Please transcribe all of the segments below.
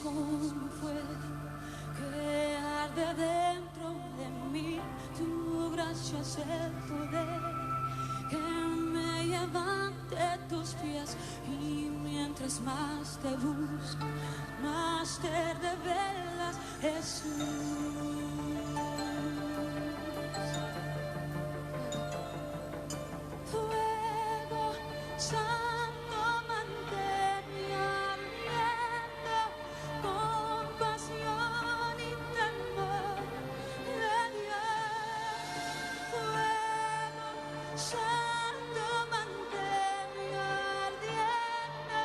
Cantamos con fuego que arde dentro de mí. Tu gracia es el poder que me levante tus pies. Y mientras más te busco, más te revelas, Jesús. Fuego santo, mantén ardiendo con pasión y temor de Dios. Fuego santo, mantén ardiendo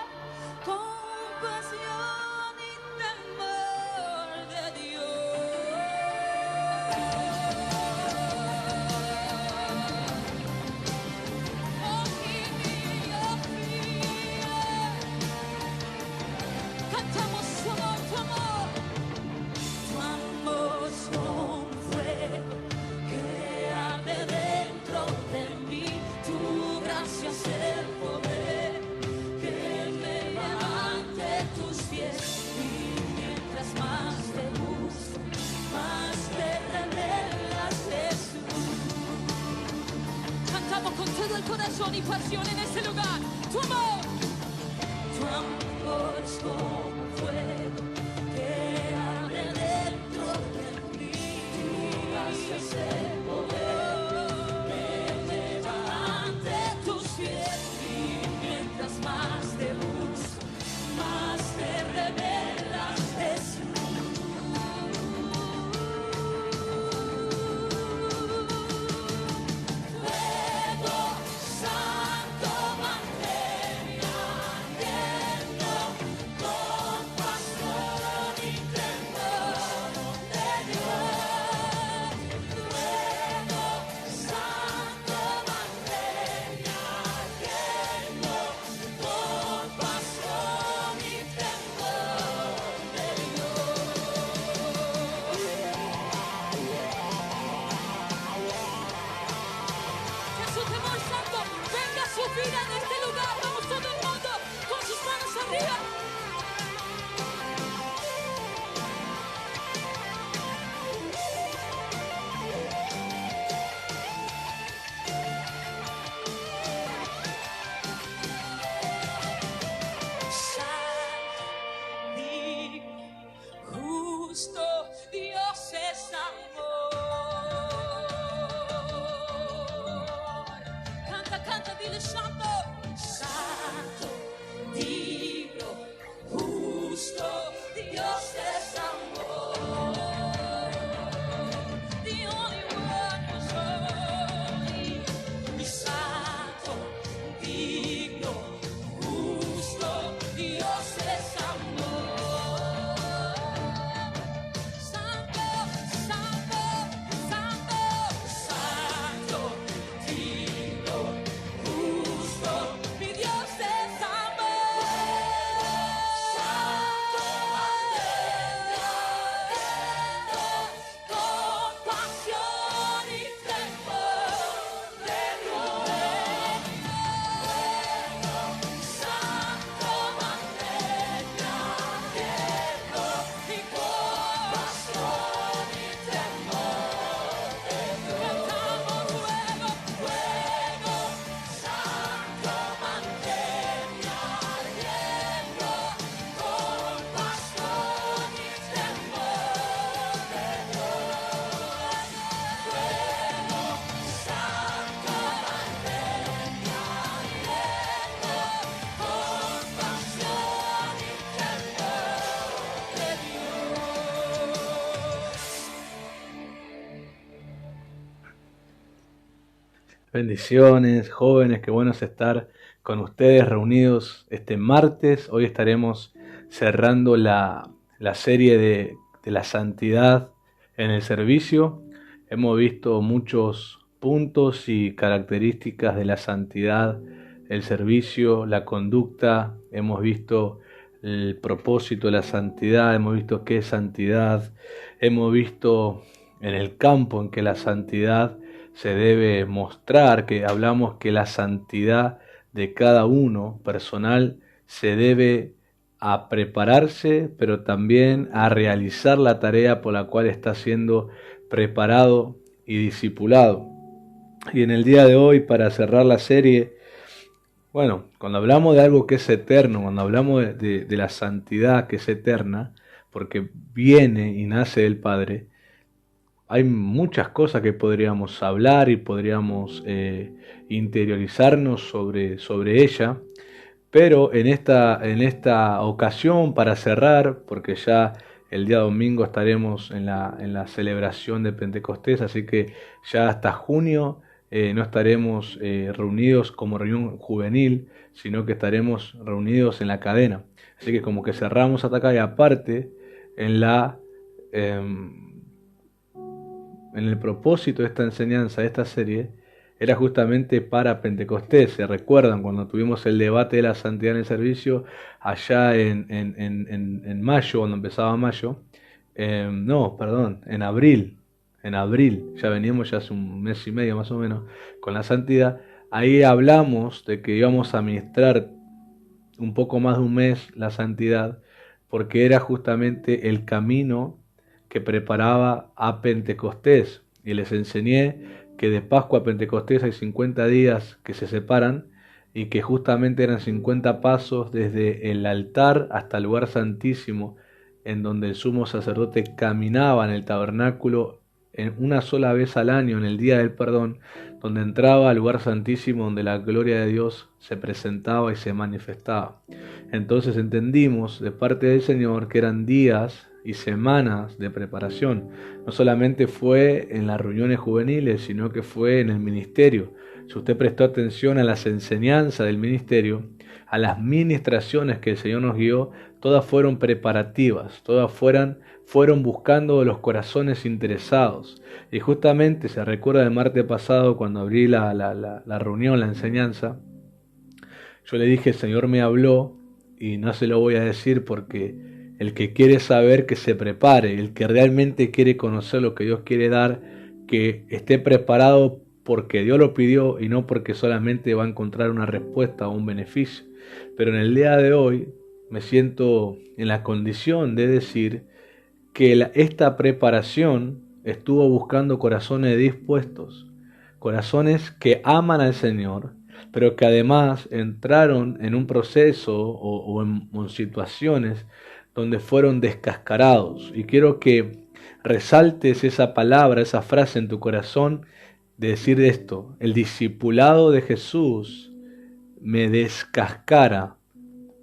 con pasión y temor de Dios. Cantamos tu amor, tu amor. Tu amor es un fuego que arde dentro de mí. Tu gracia es el poder que me levante tus pies. Y mientras más te busco, más te revelas, Jesús. Cantamos con todo el corazón y pasión en este lugar. Tu amor. Tu amor es como fuego que arde dentro de mí. Tu gracia es el poder que me levante tus pies. Y mientras más te busco, más te revelas, Jesús. Fuego santo, mantén ardiendo con pasión y temor de Dios. Fuego santo, mantén ardiendo con pasión y temor de Que su temor santo venga a su vida en este lugar. Vamos todo el mundo con sus manos arriba. Santo, digno, justo, Dios es amor. Canta, canta, dile santo. Santo, digno, justo, Dios es amor. The only one who's holy. Y santo, digno, justo, Dios es amor. Santo, santo, santo, santo, digno, justo, mi Dios es amor. Santo, mantén con pasión y temor de Dios. Santo, mantén ardiendo y con pasión y temor de Dios. Cantamos fuego, fuego, santo, mantén ardiendo con pasión y temor de Dios. Fuego, santo, mantén ardiendo con pasión y temor de Dios. Bendiciones, jóvenes, qué bueno es estar con ustedes reunidos este martes. Hoy estaremos cerrando la serie de la santidad en el servicio. Hemos visto muchos puntos y características de la santidad, el servicio, la conducta. Hemos visto el propósito de la santidad, hemos visto qué es santidad, hemos visto en el campo en que la santidad se debe mostrar, que hablamos que la santidad de cada uno personal se debe a prepararse, pero también a realizar la tarea por la cual está siendo preparado y discipulado. Y en el día de hoy, para cerrar la serie, bueno, cuando hablamos de algo que es eterno, cuando hablamos de la santidad que es eterna, porque viene y nace del Padre, hay muchas cosas que podríamos hablar y podríamos interiorizarnos sobre ella, pero en esta ocasión, para cerrar, porque ya el día domingo estaremos en la celebración de Pentecostés, así que ya hasta junio no estaremos reunidos como reunión juvenil, sino que estaremos reunidos en la cadena. Así que como que cerramos hasta acá, y aparte en el propósito de esta enseñanza, de esta serie, era justamente para Pentecostés. ¿Se recuerdan cuando tuvimos el debate de la santidad en el servicio allá en mayo, cuando empezaba mayo? En abril. En abril, ya veníamos ya hace un mes y medio más o menos con la santidad. Ahí hablamos de que íbamos a ministrar un poco más de un mes la santidad, porque era justamente el camino que preparaba a Pentecostés. Y les enseñé que de Pascua a Pentecostés hay 50 días que se separan, y que justamente eran 50 pasos desde el altar hasta el lugar santísimo, en donde el sumo sacerdote caminaba en el tabernáculo en una sola vez al año, en el día del perdón, donde entraba al lugar santísimo, donde la gloria de Dios se presentaba y se manifestaba. Entonces entendimos de parte del Señor que eran días y semanas de preparación. No solamente fue en las reuniones juveniles, sino que fue en el ministerio. Si usted prestó atención a las enseñanzas del ministerio, a las ministraciones que el Señor nos guió, todas fueron preparativas, todas fueron buscando los corazones interesados. Y justamente se recuerda del martes pasado, cuando abrí la reunión, la enseñanza, yo le dije: el Señor me habló, y no se lo voy a decir porque el que quiere saber, que se prepare. El que realmente quiere conocer lo que Dios quiere dar, que esté preparado porque Dios lo pidió y no porque solamente va a encontrar una respuesta o un beneficio. Pero en el día de hoy me siento en la condición de decir que esta preparación estuvo buscando corazones dispuestos, corazones que aman al Señor, pero que además entraron en un proceso o en situaciones donde fueron descascarados. Y quiero que resaltes esa palabra, esa frase en tu corazón, de decir esto: el discipulado de Jesús me descascara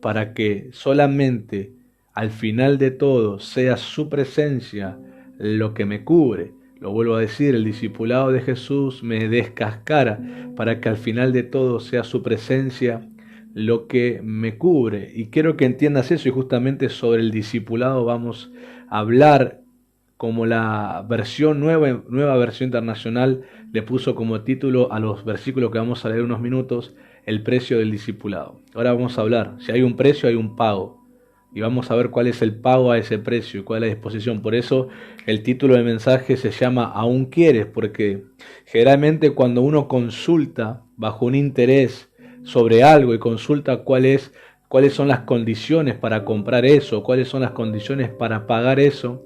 para que solamente al final de todo sea su presencia lo que me cubre. Lo vuelvo a decir: el discipulado de Jesús me descascara para que al final de todo sea su presencia lo que me cubre. Y quiero que entiendas eso, y justamente sobre el discipulado vamos a hablar, como la versión nueva versión internacional le puso como título a los versículos que vamos a leer unos minutos: el precio del discipulado. Ahora vamos a hablar, si hay un precio, hay un pago. Y vamos a ver cuál es el pago a ese precio y cuál es la disposición. Por eso el título del mensaje se llama ¿Aún quieres? Porque generalmente cuando uno consulta bajo un interés sobre algo y consulta cuáles son las condiciones para comprar eso, cuáles son las condiciones para pagar eso,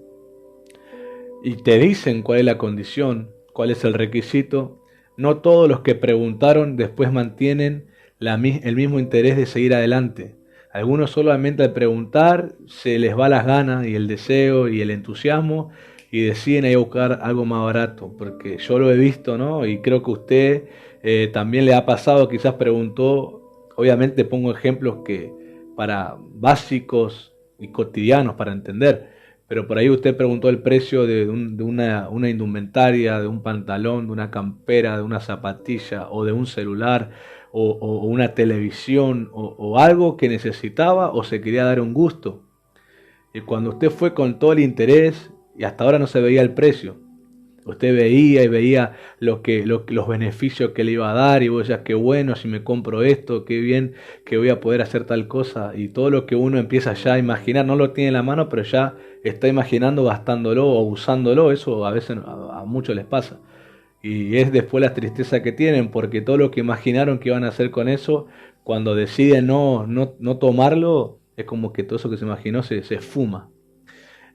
y te dicen cuál es la condición, cuál es el requisito, no todos los que preguntaron después mantienen el mismo interés de seguir adelante. Algunos solamente al preguntar se les va las ganas y el deseo y el entusiasmo, y deciden ir a buscar algo más barato, porque yo lo he visto, ¿no? Y creo que usted también le ha pasado, quizás preguntó. Obviamente pongo ejemplos que para básicos y cotidianos para entender, pero por ahí usted preguntó el precio de una indumentaria, de un pantalón, de una campera, de una zapatilla o de un celular, o una televisión, o algo que necesitaba o se quería dar un gusto. Y cuando usted fue con todo el interés, y hasta ahora no se veía el precio, usted veía los beneficios que le iba a dar, y vos decías: qué bueno si me compro esto, qué bien que voy a poder hacer tal cosa. Y todo lo que uno empieza ya a imaginar, no lo tiene en la mano, pero ya está imaginando gastándolo o usándolo. Eso a veces a muchos les pasa. Y es después la tristeza que tienen, porque todo lo que imaginaron que iban a hacer con eso, cuando deciden no tomarlo, es como que todo eso que se imaginó se esfuma.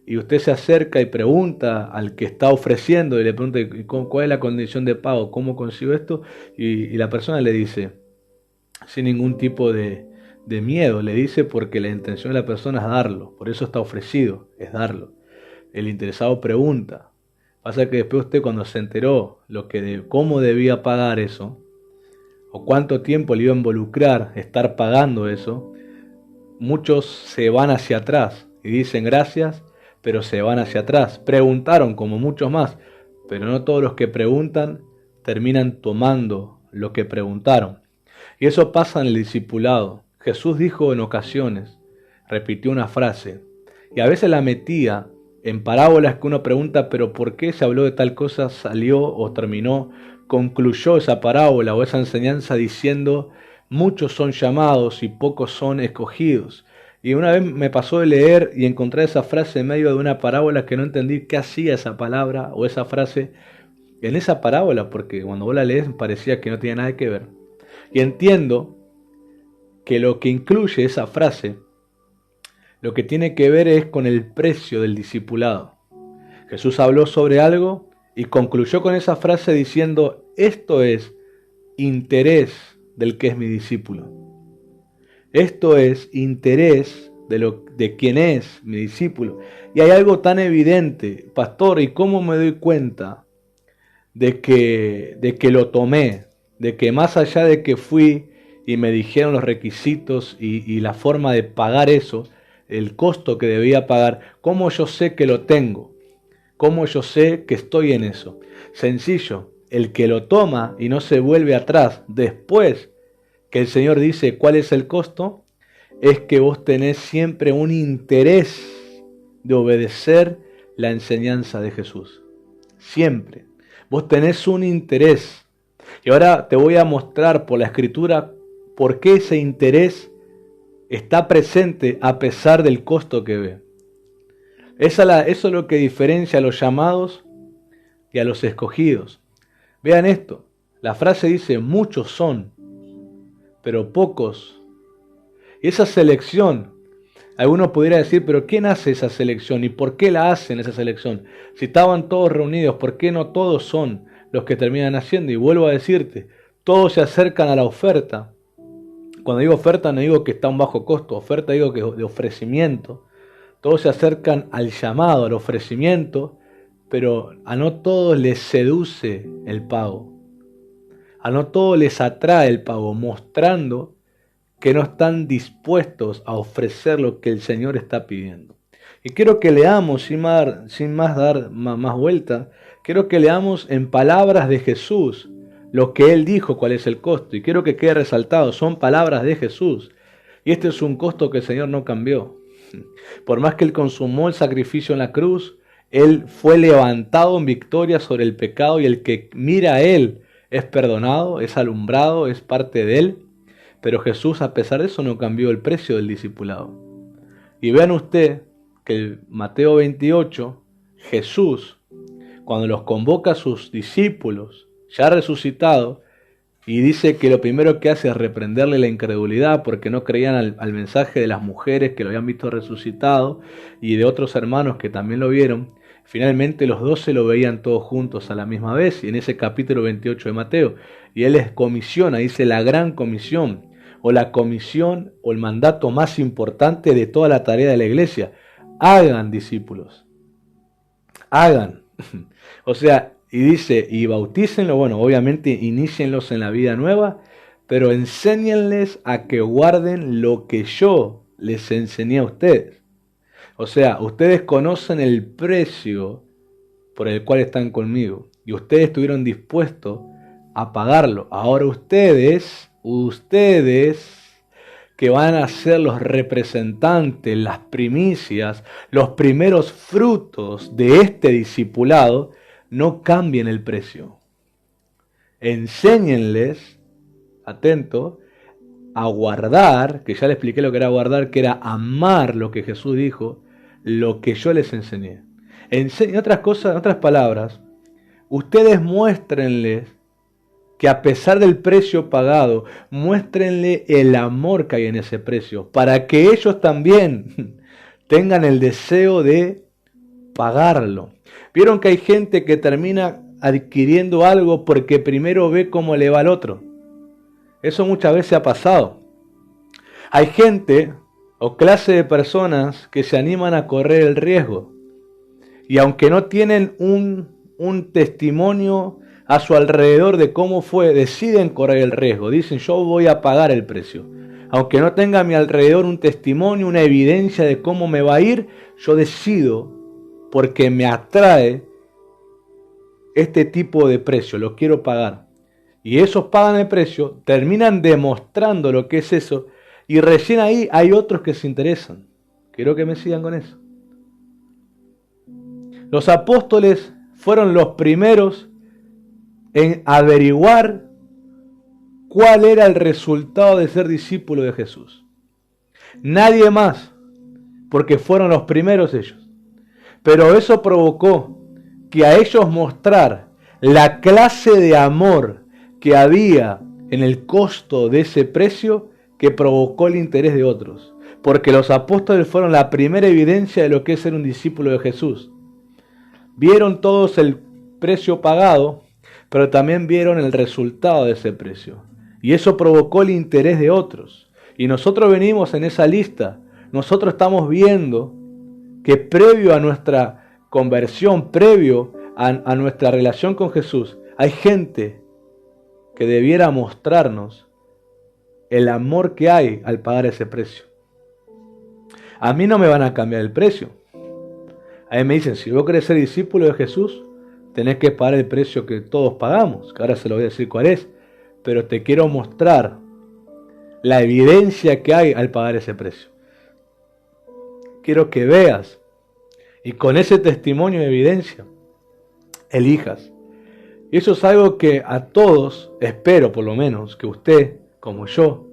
Y usted se acerca y pregunta al que está ofreciendo y le pregunta cuál es la condición de pago, cómo consigo esto, y la persona le dice, sin ningún tipo de miedo, le dice porque la intención de la persona es darlo, por eso está ofrecido, es darlo. El interesado pregunta. Pasa que después usted cuando se enteró cómo debía pagar eso, o cuánto tiempo le iba a involucrar estar pagando eso, muchos se van hacia atrás y dicen gracias, pero se van hacia atrás. Preguntaron como muchos más, pero no todos los que preguntan terminan tomando lo que preguntaron. Y eso pasa en el discipulado. Jesús dijo en ocasiones, repitió una frase, y a veces la metía en parábolas que uno pregunta, pero ¿por qué se habló de tal cosa? Salió o terminó, concluyó esa parábola o esa enseñanza diciendo, muchos son llamados y pocos son escogidos. Y una vez me pasó de leer y encontré esa frase en medio de una parábola que no entendí qué hacía esa palabra o esa frase en esa parábola, porque cuando vos la lees parecía que no tenía nada que ver. Y entiendo que lo que incluye esa frase, lo que tiene que ver es con el precio del discipulado. Jesús habló sobre algo y concluyó con esa frase diciendo, esto es interés del que es mi discípulo. Esto es interés de quien es mi discípulo. Y hay algo tan evidente, pastor, ¿y cómo me doy cuenta de que lo tomé? De que más allá de que fui y me dijeron los requisitos y la forma de pagar eso, el costo que debía pagar, ¿cómo yo sé que lo tengo? ¿Cómo yo sé que estoy en eso? Sencillo, el que lo toma y no se vuelve atrás después que el Señor dice cuál es el costo, es que vos tenés siempre un interés de obedecer la enseñanza de Jesús. Siempre. Vos tenés un interés. Y ahora te voy a mostrar por la Escritura por qué ese interés está presente a pesar del costo que ve. Eso es lo que diferencia a los llamados y a los escogidos. Vean esto. La frase dice, muchos son, pero pocos. Y esa selección, alguno pudiera decir, pero ¿quién hace esa selección? ¿Y por qué la hacen esa selección? Si estaban todos reunidos, ¿por qué no todos son los que terminan haciendo? Y vuelvo a decirte, todos se acercan a la oferta. Cuando digo oferta no digo que está a un bajo costo, oferta digo que de ofrecimiento. Todos se acercan al llamado, al ofrecimiento, pero a no todos les seduce el pago. A no todos les atrae el pago, mostrando que no están dispuestos a ofrecer lo que el Señor está pidiendo. Y quiero que leamos, sin más dar más vuelta, quiero que leamos en palabras de Jesús lo que Él dijo, cuál es el costo. Y quiero que quede resaltado, son palabras de Jesús. Y este es un costo que el Señor no cambió. Por más que Él consumó el sacrificio en la cruz, Él fue levantado en victoria sobre el pecado y el que mira a Él es perdonado, es alumbrado, es parte de Él. Pero Jesús, a pesar de eso, no cambió el precio del discipulado. Y vean usted que en Mateo 28, Jesús, cuando los convoca a sus discípulos, ya resucitado, y dice que lo primero que hace es reprenderle la incredulidad porque no creían al mensaje de las mujeres que lo habían visto resucitado y de otros hermanos que también lo vieron. Finalmente los 12 lo veían todos juntos a la misma vez, y en ese capítulo 28 de Mateo, y Él les comisiona, dice la gran comisión, o la comisión o el mandato más importante de toda la tarea de la iglesia: hagan discípulos, hagan. O sea, y dice, y bautícenlo, bueno, obviamente inícienlos en la vida nueva, pero enséñenles a que guarden lo que yo les enseñé a ustedes. O sea, ustedes conocen el precio por el cual están conmigo y ustedes estuvieron dispuestos a pagarlo. Ahora ustedes que van a ser los representantes, las primicias, los primeros frutos de este discipulado, no cambien el precio. Enséñenles, atento, a guardar, que ya les expliqué lo que era guardar, que era amar lo que Jesús dijo, lo que yo les enseñé. En otras palabras, ustedes muéstrenles que a pesar del precio pagado, muéstrenle el amor que hay en ese precio, para que ellos también tengan el deseo de pagarlo. Vieron que hay gente que termina adquiriendo algo porque primero ve cómo le va al otro. Eso muchas veces ha pasado. Hay gente o clase de personas que se animan a correr el riesgo. Y aunque no tienen un testimonio a su alrededor de cómo fue, deciden correr el riesgo. Dicen, yo voy a pagar el precio. Aunque no tenga a mi alrededor un testimonio, una evidencia de cómo me va a ir, yo decido, porque me atrae este tipo de precio, lo quiero pagar. Y esos pagan el precio, terminan demostrando lo que es eso, y recién ahí hay otros que se interesan. Quiero que me sigan con eso. Los apóstoles fueron los primeros en averiguar cuál era el resultado de ser discípulo de Jesús. Nadie más, porque fueron los primeros ellos. Pero eso provocó que a ellos mostrar la clase de amor que había en el costo de ese precio que provocó el interés de otros. Porque los apóstoles fueron la primera evidencia de lo que es ser un discípulo de Jesús. Vieron todos el precio pagado, pero también vieron el resultado de ese precio. Y eso provocó el interés de otros. Y nosotros venimos en esa lista. Nosotros estamos viendo que previo a nuestra conversión, previo a nuestra relación con Jesús, hay gente que debiera mostrarnos el amor que hay al pagar ese precio. A mí no me van a cambiar el precio. A mí me dicen, si vos querés ser discípulo de Jesús, tenés que pagar el precio que todos pagamos, que ahora se lo voy a decir cuál es, pero te quiero mostrar la evidencia que hay al pagar ese precio. Quiero que veas y con ese testimonio de evidencia elijas. Y eso es algo que a todos, espero por lo menos, que usted, como yo,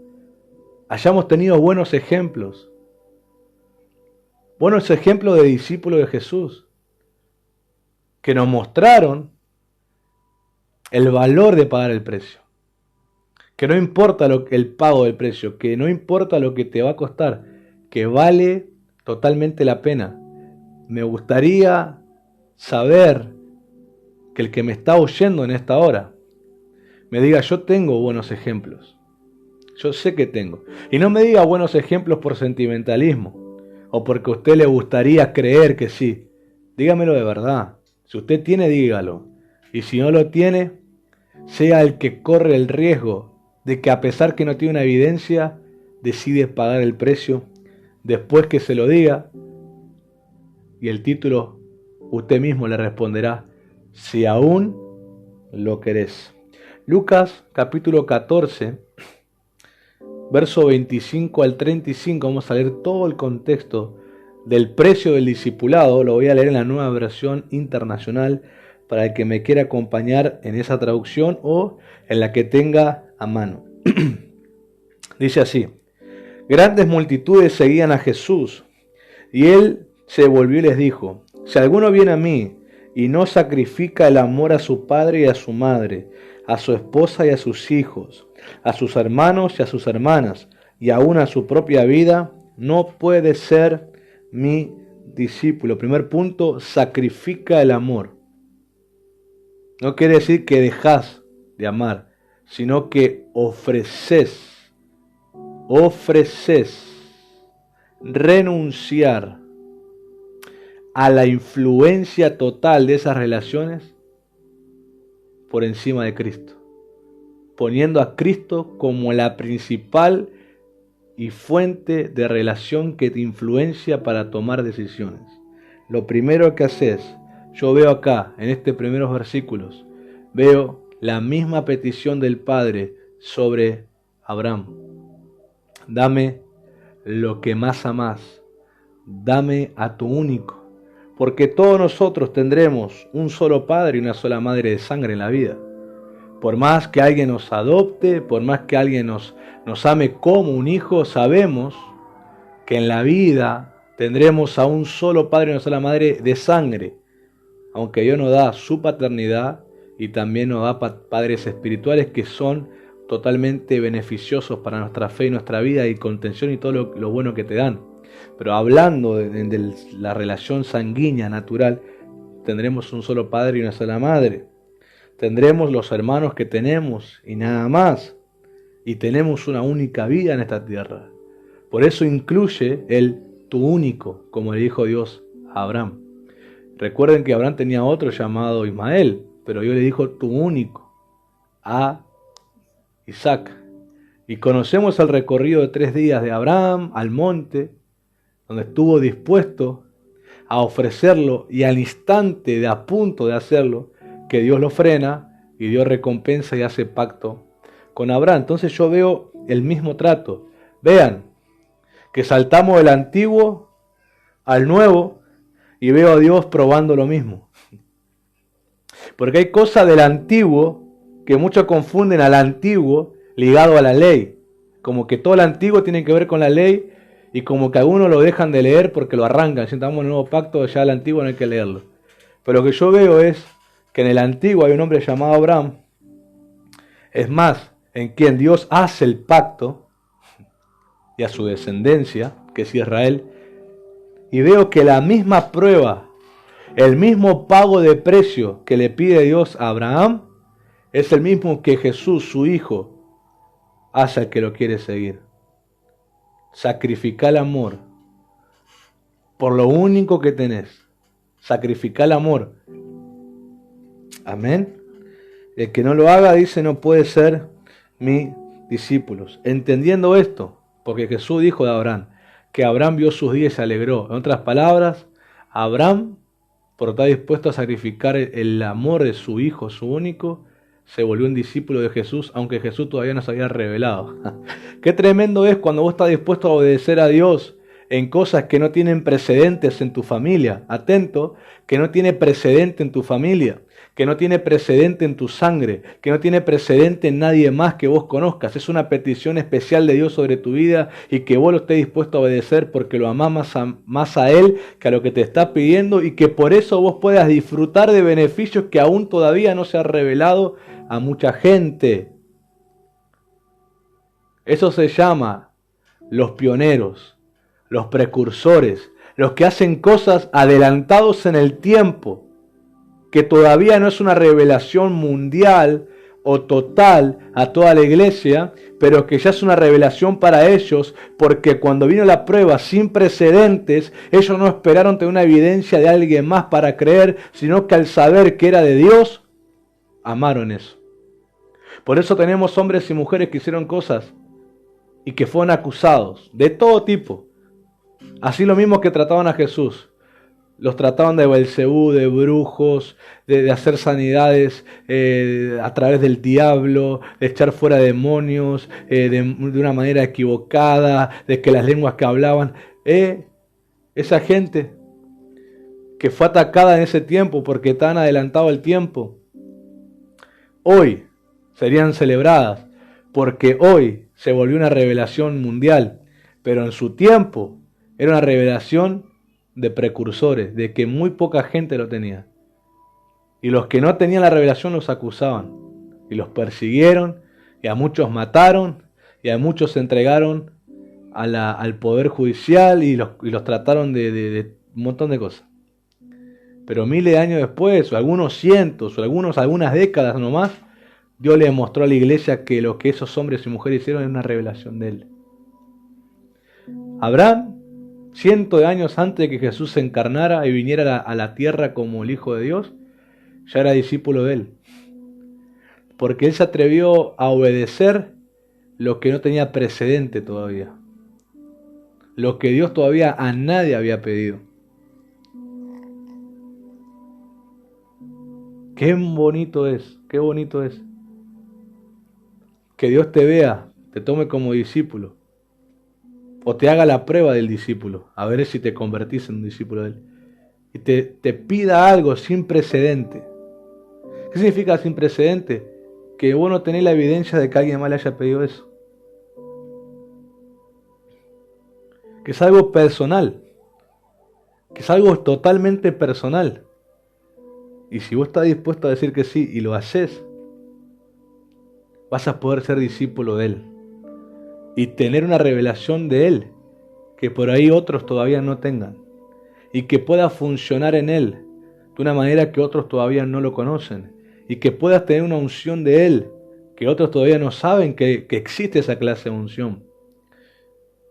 hayamos tenido buenos ejemplos de discípulos de Jesús, que nos mostraron el valor de pagar el precio. Que no importa el pago del precio, que no importa lo que te va a costar, que vale totalmente la pena. Me gustaría saber que el que me está oyendo en esta hora me diga, yo tengo buenos ejemplos. Yo sé que tengo. Y no me diga buenos ejemplos por sentimentalismo o porque a usted le gustaría creer que sí. Dígamelo de verdad. Si usted tiene, dígalo. Y si no lo tiene, sea el que corre el riesgo de que a pesar que no tiene una evidencia, decide pagar el precio después que se lo diga. Y el título, usted mismo le responderá, si aún lo querés. Lucas capítulo 14, verso 25 al 35, vamos a leer todo el contexto del precio del discipulado. Lo voy a leer en la Nueva Versión Internacional para el que me quiera acompañar en esa traducción o en la que tenga a mano. Dice así: grandes multitudes seguían a Jesús, y él se volvió y les dijo: si alguno viene a mí y no sacrifica el amor a su padre y a su madre, a su esposa y a sus hijos, a sus hermanos y a sus hermanas, y aún a su propia vida, no puede ser mi discípulo. Primer punto, sacrifica el amor. No quiere decir que dejas de amar, sino que ofreces renunciar a la influencia total de esas relaciones por encima de Cristo, poniendo a Cristo como la principal y fuente de relación que te influencia para tomar decisiones. Lo primero que haces, yo veo acá, en estos primeros versículos, veo la misma petición del Padre sobre Abraham. Dame lo que más amás, dame a tu único. Porque todos nosotros tendremos un solo padre y una sola madre de sangre en la vida. Por más que alguien nos adopte, por más que alguien nos ame como un hijo, sabemos que en la vida tendremos a un solo padre y una sola madre de sangre. Aunque Dios nos da su paternidad y también nos da padres espirituales que son totalmente beneficiosos para nuestra fe y nuestra vida y contención y todo lo bueno que te dan. Pero hablando de la relación sanguínea natural, tendremos un solo padre y una sola madre. Tendremos los hermanos que tenemos y nada más. Y tenemos una única vida en esta tierra. Por eso incluye el tu único, como le dijo Dios a Abraham. Recuerden que Abraham tenía otro llamado Ismael, pero Dios le dijo tu único a Isaac. Y conocemos el recorrido de 3 días de Abraham al monte, donde estuvo dispuesto a ofrecerlo y al instante de a punto de hacerlo, que Dios lo frena y Dios recompensa y hace pacto con Abraham. Entonces yo veo el mismo trato. Vean que saltamos del antiguo al nuevo y veo a Dios probando lo mismo. Porque hay cosas del antiguo que muchos confunden al antiguo ligado a la ley. Como que todo el antiguo tiene que ver con la ley y como que algunos lo dejan de leer porque lo arrancan. Si estamos en el nuevo pacto, ya el antiguo no hay que leerlo. Pero lo que yo veo es que en el antiguo hay un hombre llamado Abraham. Es más, en quien Dios hace el pacto y a su descendencia, que es Israel. Y veo que la misma prueba, el mismo pago de precio que le pide Dios a Abraham, es el mismo que Jesús, su Hijo, hace al que lo quiere seguir. Sacrifica el amor por lo único que tenés. Sacrifica el amor. Amén. El que no lo haga, dice, no puede ser mi discípulos. Entendiendo esto, porque Jesús dijo de Abraham, que Abraham vio sus días y se alegró. En otras palabras, Abraham, por estar dispuesto a sacrificar el amor de su Hijo, su único, se volvió un discípulo de Jesús, aunque Jesús todavía no se había revelado. Qué tremendo es cuando vos estás dispuesto a obedecer a Dios en cosas que no tienen precedentes en tu familia. Atento, que no tiene precedente en tu familia, que no tiene precedente en tu sangre, que no tiene precedente en nadie más que vos conozcas. Es una petición especial de Dios sobre tu vida y que vos lo estés dispuesto a obedecer porque lo amás más a Él que a lo que te está pidiendo y que por eso vos puedas disfrutar de beneficios que aún todavía no se han revelado a mucha gente. Eso se llama los pioneros, los precursores, los que hacen cosas adelantados en el tiempo, que todavía no es una revelación mundial o total a toda la iglesia, pero que ya es una revelación para ellos, porque cuando vino la prueba sin precedentes, ellos no esperaron tener una evidencia de alguien más para creer, sino que al saber que era de Dios, amaron eso. Por eso tenemos hombres y mujeres que hicieron cosas y que fueron acusados de todo tipo. Así lo mismo que trataban a Jesús. Los trataban de Belcebú, de brujos, de hacer sanidades a través del diablo, de echar fuera demonios, de una manera equivocada, de que las lenguas que hablaban. Esa gente que fue atacada en ese tiempo porque tan adelantado el tiempo, hoy serían celebradas porque hoy se volvió una revelación mundial, pero en su tiempo era una revelación de precursores, de que muy poca gente lo tenía. Y los que no tenían la revelación los acusaban y los persiguieron y a muchos mataron y a muchos se entregaron al poder judicial y los trataron de un montón de cosas. Pero miles de años después, o algunos cientos, o algunas décadas nomás, Dios le mostró a la iglesia que lo que esos hombres y mujeres hicieron era una revelación de Él. Abraham, cientos de años antes de que Jesús se encarnara y viniera a la tierra como el Hijo de Dios, ya era discípulo de Él. Porque Él se atrevió a obedecer lo que no tenía precedente todavía. Lo que Dios todavía a nadie había pedido. Qué bonito es, qué bonito es. Que Dios te vea, te tome como discípulo. O te haga la prueba del discípulo, a ver si te convertís en un discípulo de Él. Y te pida algo sin precedente. ¿Qué significa sin precedente? Que vos no tenés la evidencia de que alguien más le haya pedido eso. Que es algo personal. Que es algo totalmente personal. Y si vos estás dispuesto a decir que sí y lo haces, vas a poder ser discípulo de Él y tener una revelación de Él que por ahí otros todavía no tengan y que pueda funcionar en Él de una manera que otros todavía no lo conocen y que puedas tener una unción de Él que otros todavía no saben que existe esa clase de unción.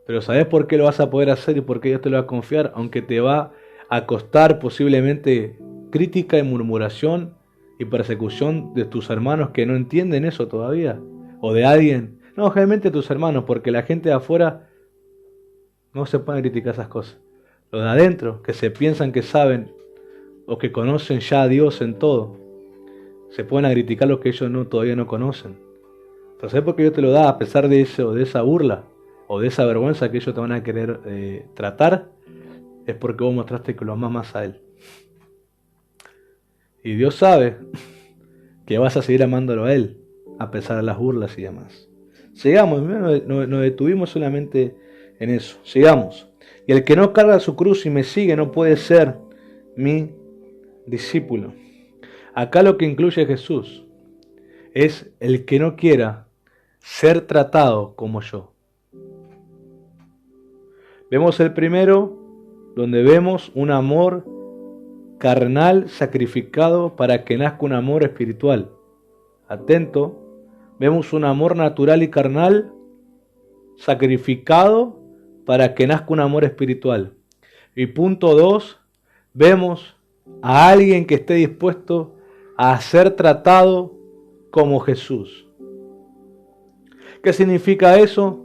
Pero ¿sabes por qué lo vas a poder hacer y por qué Dios te lo va a confiar? Aunque te va a costar posiblemente crítica y murmuración y persecución de tus hermanos que no entienden eso todavía. O de alguien. No, generalmente tus hermanos, porque la gente de afuera no se puede criticar esas cosas. Los de adentro, que se piensan que saben o que conocen ya a Dios en todo, se pueden criticar lo que ellos todavía no conocen. Pero ¿sabes por qué Dios te lo da a pesar de eso, de esa burla o de esa vergüenza que ellos te van a querer tratar? Es porque vos mostraste que lo amás más a Él. Y Dios sabe que vas a seguir amándolo a Él, a pesar de las burlas y demás. Sigamos, nos detuvimos solamente en eso. Sigamos. Y el que no carga su cruz y me sigue no puede ser mi discípulo. Acá lo que incluye Jesús es el que no quiera ser tratado como yo. Vemos el primero, donde vemos un amor carnal sacrificado para que nazca un amor espiritual. Atento, vemos un amor natural y carnal sacrificado para que nazca un amor espiritual. Y punto 2, vemos a alguien que esté dispuesto a ser tratado como Jesús. ¿Qué significa eso?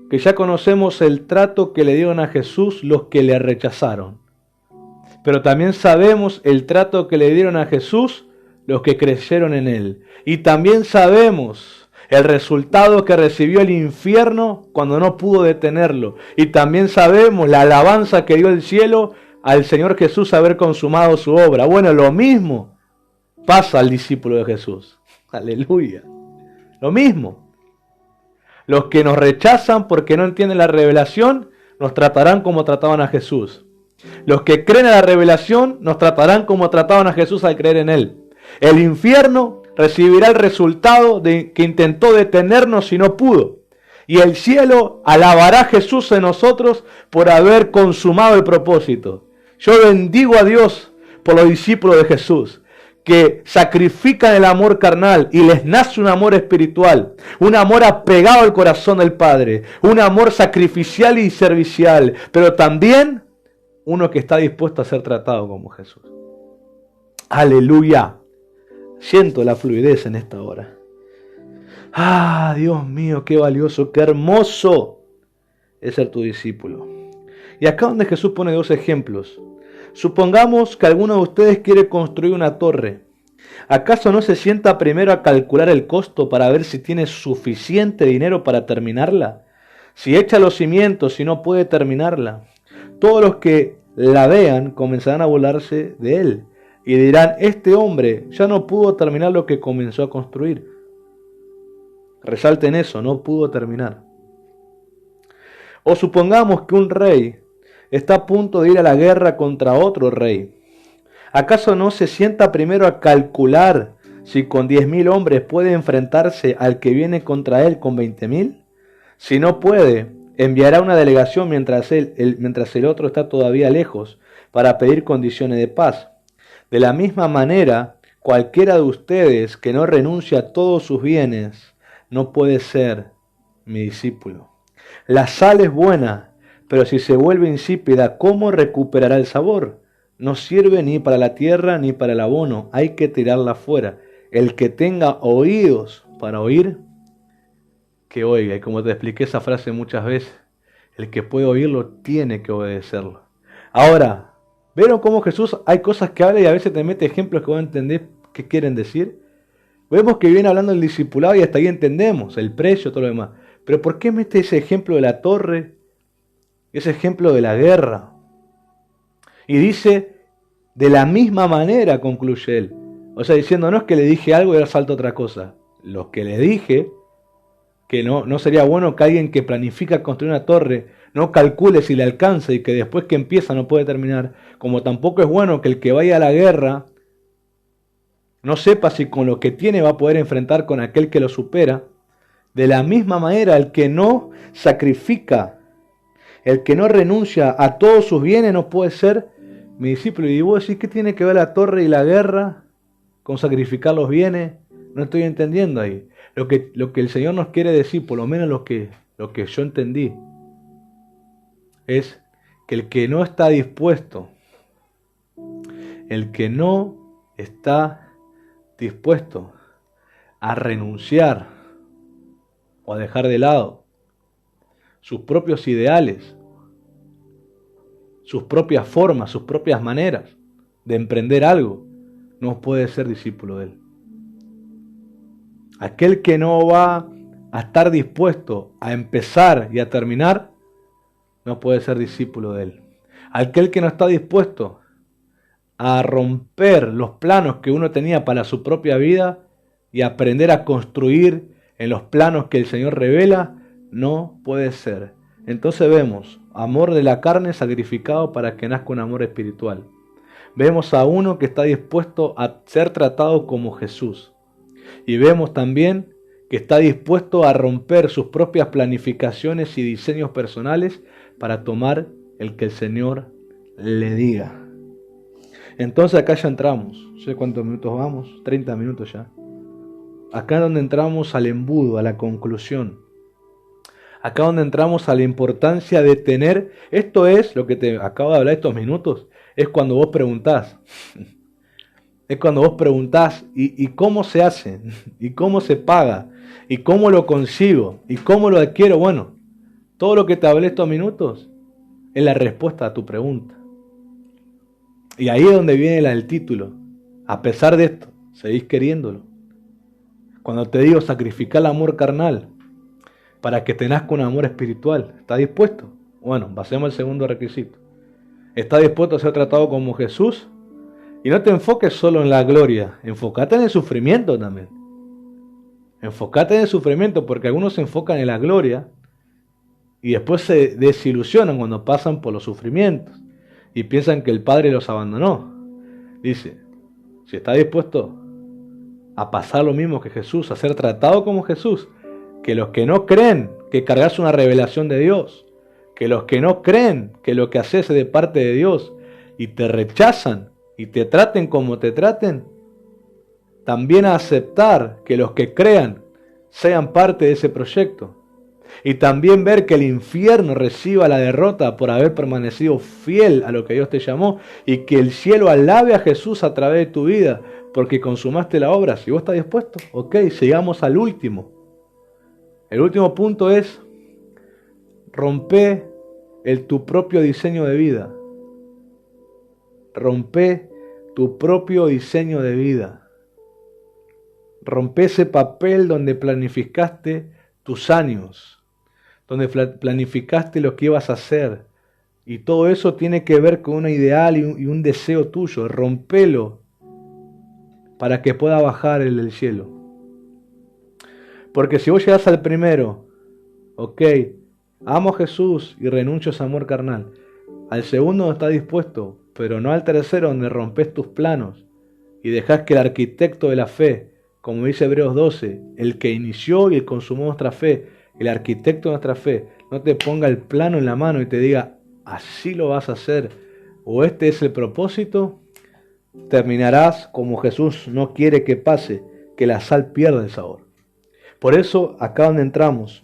Que ya conocemos el trato que le dieron a Jesús los que le rechazaron. Pero también sabemos el trato que le dieron a Jesús los que creyeron en Él. Y también sabemos el resultado que recibió el infierno cuando no pudo detenerlo. Y también sabemos la alabanza que dio el cielo al Señor Jesús haber consumado su obra. Bueno, lo mismo pasa al discípulo de Jesús. Aleluya. Lo mismo. Los que nos rechazan porque no entienden la revelación, nos tratarán como trataban a Jesús. Los que creen en la revelación, nos tratarán como trataban a Jesús al creer en Él. El infierno recibirá el resultado de que intentó detenernos y no pudo. Y el cielo alabará a Jesús en nosotros por haber consumado el propósito. Yo bendigo a Dios por los discípulos de Jesús, que sacrifican el amor carnal y les nace un amor espiritual, un amor apegado al corazón del Padre, un amor sacrificial y servicial, pero también uno que está dispuesto a ser tratado como Jesús. Aleluya. Siento la fluidez en esta hora. Ah, Dios mío, qué valioso, qué hermoso es ser tu discípulo. Y acá donde Jesús pone dos ejemplos. Supongamos que alguno de ustedes quiere construir una torre. ¿Acaso no se sienta primero a calcular el costo para ver si tiene suficiente dinero para terminarla? Si echa los cimientos y no puede terminarla, todos los que la vean comenzarán a burlarse de él y dirán: este hombre ya no pudo terminar lo que comenzó a construir. Resalten eso, no pudo terminar. O supongamos que un rey está a punto de ir a la guerra contra otro rey. ¿Acaso no se sienta primero a calcular si con 10.000 hombres puede enfrentarse al que viene contra él con 20.000? Si no puede, enviará una delegación mientras el otro está todavía lejos para pedir condiciones de paz. De la misma manera, cualquiera de ustedes que no renuncie a todos sus bienes no puede ser mi discípulo. La sal es buena, pero si se vuelve insípida, ¿cómo recuperará el sabor? No sirve ni para la tierra ni para el abono, hay que tirarla fuera. El que tenga oídos para oír, que oiga. Y como te expliqué esa frase muchas veces, el que puede oírlo tiene que obedecerlo. Ahora, ¿vieron cómo Jesús hay cosas que habla y a veces te mete ejemplos que vos entendés qué quieren decir? Vemos que viene hablando del discipulado y hasta ahí entendemos el precio, todo lo demás. Pero ¿por qué mete ese ejemplo de la torre? Ese ejemplo de la guerra. Y dice, de la misma manera, concluye él. O sea, diciendo, no es que le dije algo y ahora salta otra cosa. Lo que le dije, que no sería bueno que alguien que planifica construir una torre no calcule si le alcanza y que después que empieza no puede terminar. Como tampoco es bueno que el que vaya a la guerra no sepa si con lo que tiene va a poder enfrentar con aquel que lo supera, de la misma manera el que no sacrifica, el que no renuncia a todos sus bienes no puede ser mi discípulo. Y vos decís, ¿qué tiene que ver la torre y la guerra con sacrificar los bienes? No estoy entendiendo ahí. Lo que el Señor nos quiere decir, por lo menos lo que yo entendí, es que el que no está dispuesto, a renunciar o a dejar de lado sus propios ideales, sus propias formas, sus propias maneras de emprender algo, no puede ser discípulo de Él. Aquel que no va a estar dispuesto a empezar y a terminar, no puede ser discípulo de Él. Aquel que no está dispuesto a romper los planos que uno tenía para su propia vida y aprender a construir en los planos que el Señor revela, no puede ser. Entonces vemos amor de la carne sacrificado para que nazca un amor espiritual. Vemos a uno que está dispuesto a ser tratado como Jesús. Y vemos también que está dispuesto a romper sus propias planificaciones y diseños personales para tomar el que el Señor le diga. Entonces acá ya entramos. No sé cuántos minutos vamos, 30 minutos ya. Acá es donde entramos al embudo, a la conclusión. Acá donde entramos a la importancia de tener, esto es lo que te acabo de hablar estos minutos, es cuando vos preguntás. Es cuando vos preguntás, ¿y cómo se hace? ¿Y cómo se paga? ¿Y cómo lo consigo? ¿Y cómo lo adquiero? Bueno, todo lo que te hablé estos minutos es la respuesta a tu pregunta. Y ahí es donde viene el título. A pesar de esto, seguís queriéndolo. Cuando te digo sacrificar el amor carnal para que te nazca un amor espiritual, ¿estás dispuesto? Bueno, pasemos al segundo requisito. ¿Estás dispuesto a ser tratado como Jesús? Y no te enfoques solo en la gloria, enfócate en el sufrimiento también. Enfócate en el sufrimiento, porque algunos se enfocan en la gloria y después se desilusionan cuando pasan por los sufrimientos y piensan que el Padre los abandonó. Dice, si estás dispuesto a pasar lo mismo que Jesús, a ser tratado como Jesús, que los que no creen que cargas una revelación de Dios, que los que no creen que lo que haces es de parte de Dios y te rechazan y te traten como te traten, también a aceptar que los que crean sean parte de ese proyecto. Y también ver que el infierno reciba la derrota por haber permanecido fiel a lo que Dios te llamó, y que el cielo alabe a Jesús a través de tu vida porque consumaste la obra. Si vos estás dispuesto, ok, sigamos al último. El último punto es rompe tu propio diseño de vida. Rompe tu propio diseño de vida. Rompe ese papel donde planificaste tus años, donde planificaste lo que ibas a hacer. Y todo eso tiene que ver con un ideal y un deseo tuyo. Rompelo para que pueda bajar el del cielo. Porque si vos llegás al primero, ok, amo a Jesús y renuncio a ese amor carnal. Al segundo no estás dispuesto, pero no al tercero, donde rompes tus planos y dejás que el arquitecto de la fe, como dice Hebreos 12, el que inició y el consumó nuestra fe, el arquitecto de nuestra fe, no te ponga el plano en la mano y te diga, así lo vas a hacer, o este es el propósito, terminarás como Jesús no quiere que pase, que la sal pierda el sabor. Por eso, acá donde entramos,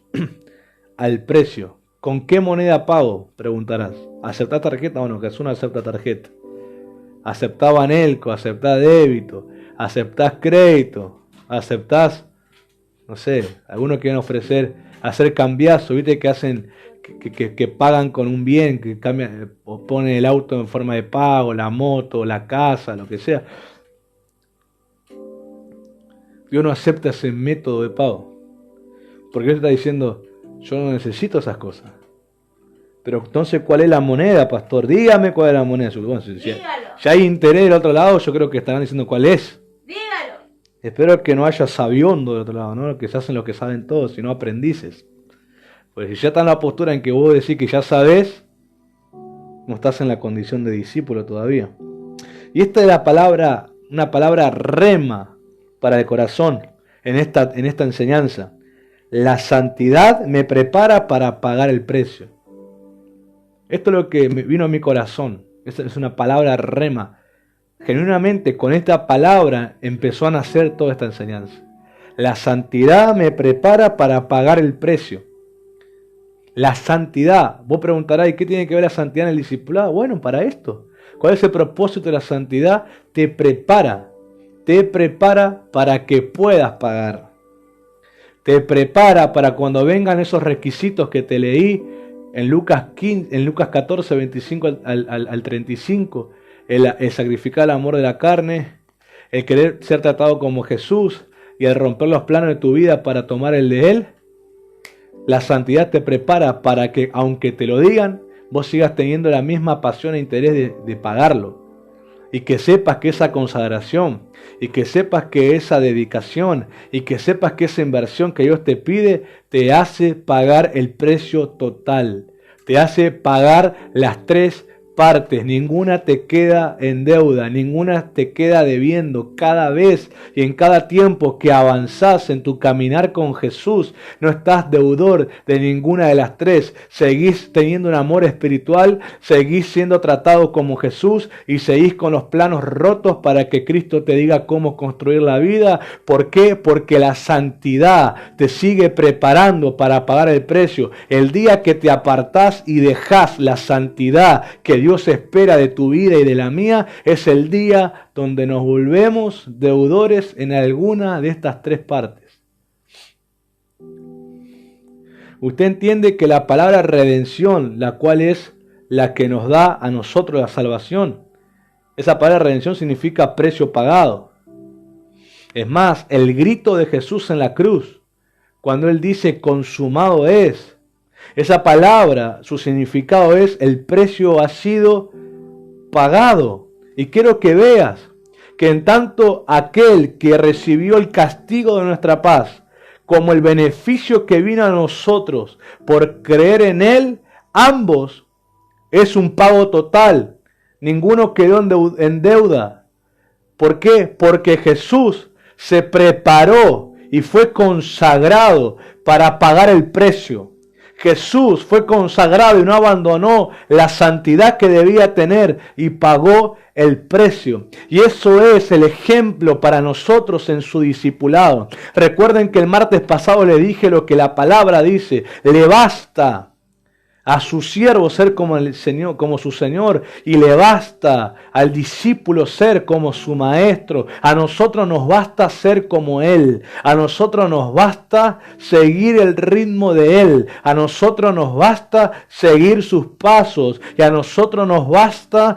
al precio. ¿Con qué moneda pago? Preguntarás. ¿Aceptás tarjeta? Bueno, Jesús no acepta tarjeta. ¿Aceptás Banelco? ¿Aceptás débito? ¿Aceptás crédito? ¿Aceptás, no sé, algunos quieren ofrecer, hacer cambiazo? ¿Viste que hacen, que pagan con un bien, que cambian, o ponen el auto en forma de pago, la moto, la casa, lo que sea? Dios no acepta ese método de pago. Porque Dios está diciendo, yo no necesito esas cosas. Pero entonces, ¿cuál es la moneda, pastor? Dígame cuál es la moneda. Bueno, si ya hay interés del otro lado, yo creo que estarán diciendo cuál es. Dígalo. Espero que no haya sabiondo del otro lado, ¿no? Que se hacen lo que saben todos, sino aprendices. Pues si ya está en la postura en que vos decís que ya sabés, no estás en la condición de discípulo todavía. Y esta es la palabra una palabra rema para el corazón en esta enseñanza. La santidad me prepara para pagar el precio. Esto es lo que me vino a mi corazón. Esa es una palabra rema. Genuinamente con esta palabra empezó a nacer toda esta enseñanza. La santidad me prepara para pagar el precio. La santidad. Vos preguntarás, ¿y qué tiene que ver la santidad en el discipulado? Bueno, para esto. ¿Cuál es el propósito de la santidad? Te prepara para que puedas pagar. Te prepara para cuando vengan esos requisitos que te leí en Lucas 14, 25 al 35, el sacrificar el amor de la carne, el querer ser tratado como Jesús y el romper los planos de tu vida para tomar el de Él. La santidad te prepara para que, aunque te lo digan, vos sigas teniendo la misma pasión e interés de pagarlo. Y que sepas que esa consagración, y que sepas que esa dedicación, y que sepas que esa inversión que Dios te pide, te hace pagar el precio total. Te hace pagar las tres partes. Ninguna te queda en deuda, ninguna te queda debiendo. Cada vez y en cada tiempo que avanzás en tu caminar con Jesús, no estás deudor de ninguna de las tres. Seguís teniendo un amor espiritual, seguís siendo tratado como Jesús y seguís con los planos rotos para que Cristo te diga cómo construir la vida. ¿Por qué? Porque la santidad te sigue preparando para pagar el precio. El día que te apartás y dejás la santidad que Dios espera de tu vida y de la mía, es el día donde nos volvemos deudores en alguna de estas tres partes. Usted entiende que la palabra redención, la cual es la que nos da a nosotros la salvación, esa palabra redención significa precio pagado. Es más, el grito de Jesús en la cruz, cuando Él dice consumado es, esa palabra, su significado es el precio ha sido pagado. Y quiero que veas que en tanto aquel que recibió el castigo de nuestra paz, como el beneficio que vino a nosotros por creer en Él, ambos es un pago total. Ninguno quedó en deuda. ¿Por qué? Porque Jesús se preparó y fue consagrado para pagar el precio. Jesús fue consagrado y no abandonó la santidad que debía tener y pagó el precio. Y eso es el ejemplo para nosotros en su discipulado. Recuerden que el martes pasado le dije lo que la palabra dice. Le basta a su siervo ser como el Señor, como su Señor, y le basta al discípulo ser como su maestro. A nosotros nos basta ser como Él. A nosotros nos basta seguir el ritmo de Él. A nosotros nos basta seguir sus pasos. Y a nosotros nos basta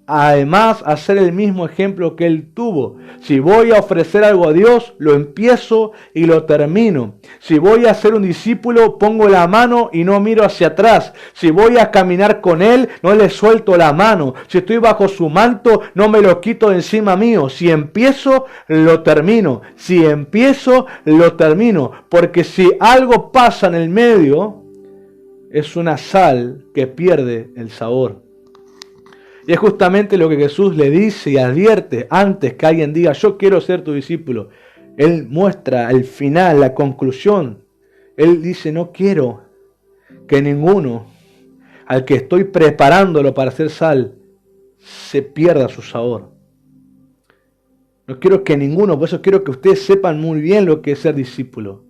además hacer el mismo ejemplo que Él tuvo. Si voy a ofrecer algo a Dios, lo empiezo y lo termino. Si voy a ser un discípulo, pongo la mano y no miro hacia atrás. Si voy a caminar con Él, no le suelto la mano. Si estoy bajo su manto, no me lo quito de encima mío. Si empiezo, lo termino. Si empiezo, lo termino. Porque si algo pasa en el medio, es una sal que pierde el sabor. Y es justamente lo que Jesús le dice y advierte antes que alguien diga, yo quiero ser tu discípulo. Él muestra el final, la conclusión. Él dice, no quiero que ninguno al que estoy preparándolo para hacer sal se pierda su sabor. No quiero que ninguno, por eso quiero que ustedes sepan muy bien lo que es ser discípulo.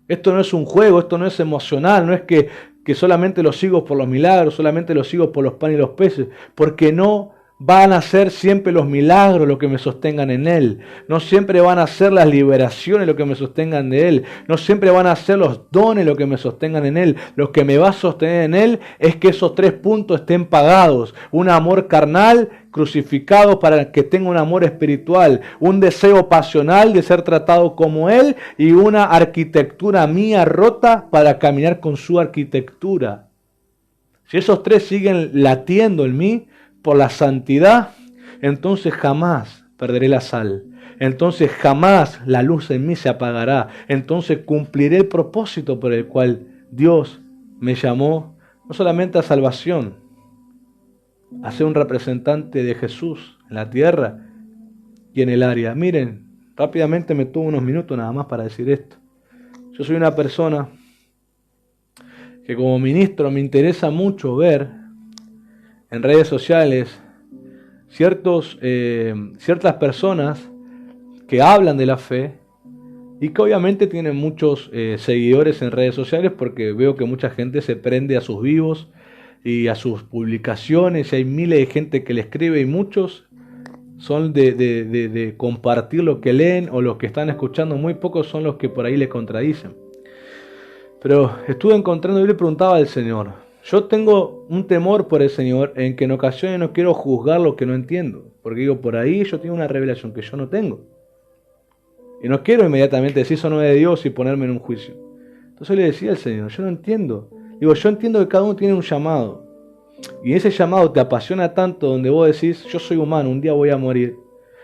Esto no es un juego, esto no es emocional, no es que solamente los sigo por los milagros, solamente los sigo por los panes y los peces, porque no van a ser siempre los milagros lo que me sostengan en Él, no siempre van a ser las liberaciones lo que me sostengan de Él, no siempre van a ser los dones lo que me sostengan en Él. Lo que me va a sostener en Él es que esos tres puntos estén pagados: un amor carnal crucificado para que tenga un amor espiritual, un deseo pasional de ser tratado como Él y una arquitectura mía rota para caminar con su arquitectura. Si esos tres siguen latiendo en mí por la santidad, entonces jamás perderé la sal, entonces jamás la luz en mí se apagará, entonces cumpliré el propósito por el cual Dios me llamó, no solamente a salvación, a ser un representante de Jesús en la tierra, y en el área. Miren, rápidamente me tomo unos minutos nada más para decir esto. Yo soy una persona que como ministro me interesa mucho ver en redes sociales ciertas personas que hablan de la fe y que obviamente tienen muchos seguidores en redes sociales, porque veo que mucha gente se prende a sus vivos y a sus publicaciones, y hay miles de gente que le escribe y muchos son de compartir lo que leen o los que están escuchando. Muy pocos son los que por ahí le contradicen. Pero estuve encontrando y le preguntaba al Señor. Yo tengo un temor por el Señor en que en ocasiones no quiero juzgar lo que no entiendo. Porque digo, por ahí yo tengo una revelación que yo no tengo. Y no quiero inmediatamente decir eso no es de Dios y ponerme en un juicio. Entonces le decía al Señor, yo no entiendo. Digo, yo entiendo que cada uno tiene un llamado. Y ese llamado te apasiona tanto donde vos decís, yo soy humano, un día voy a morir.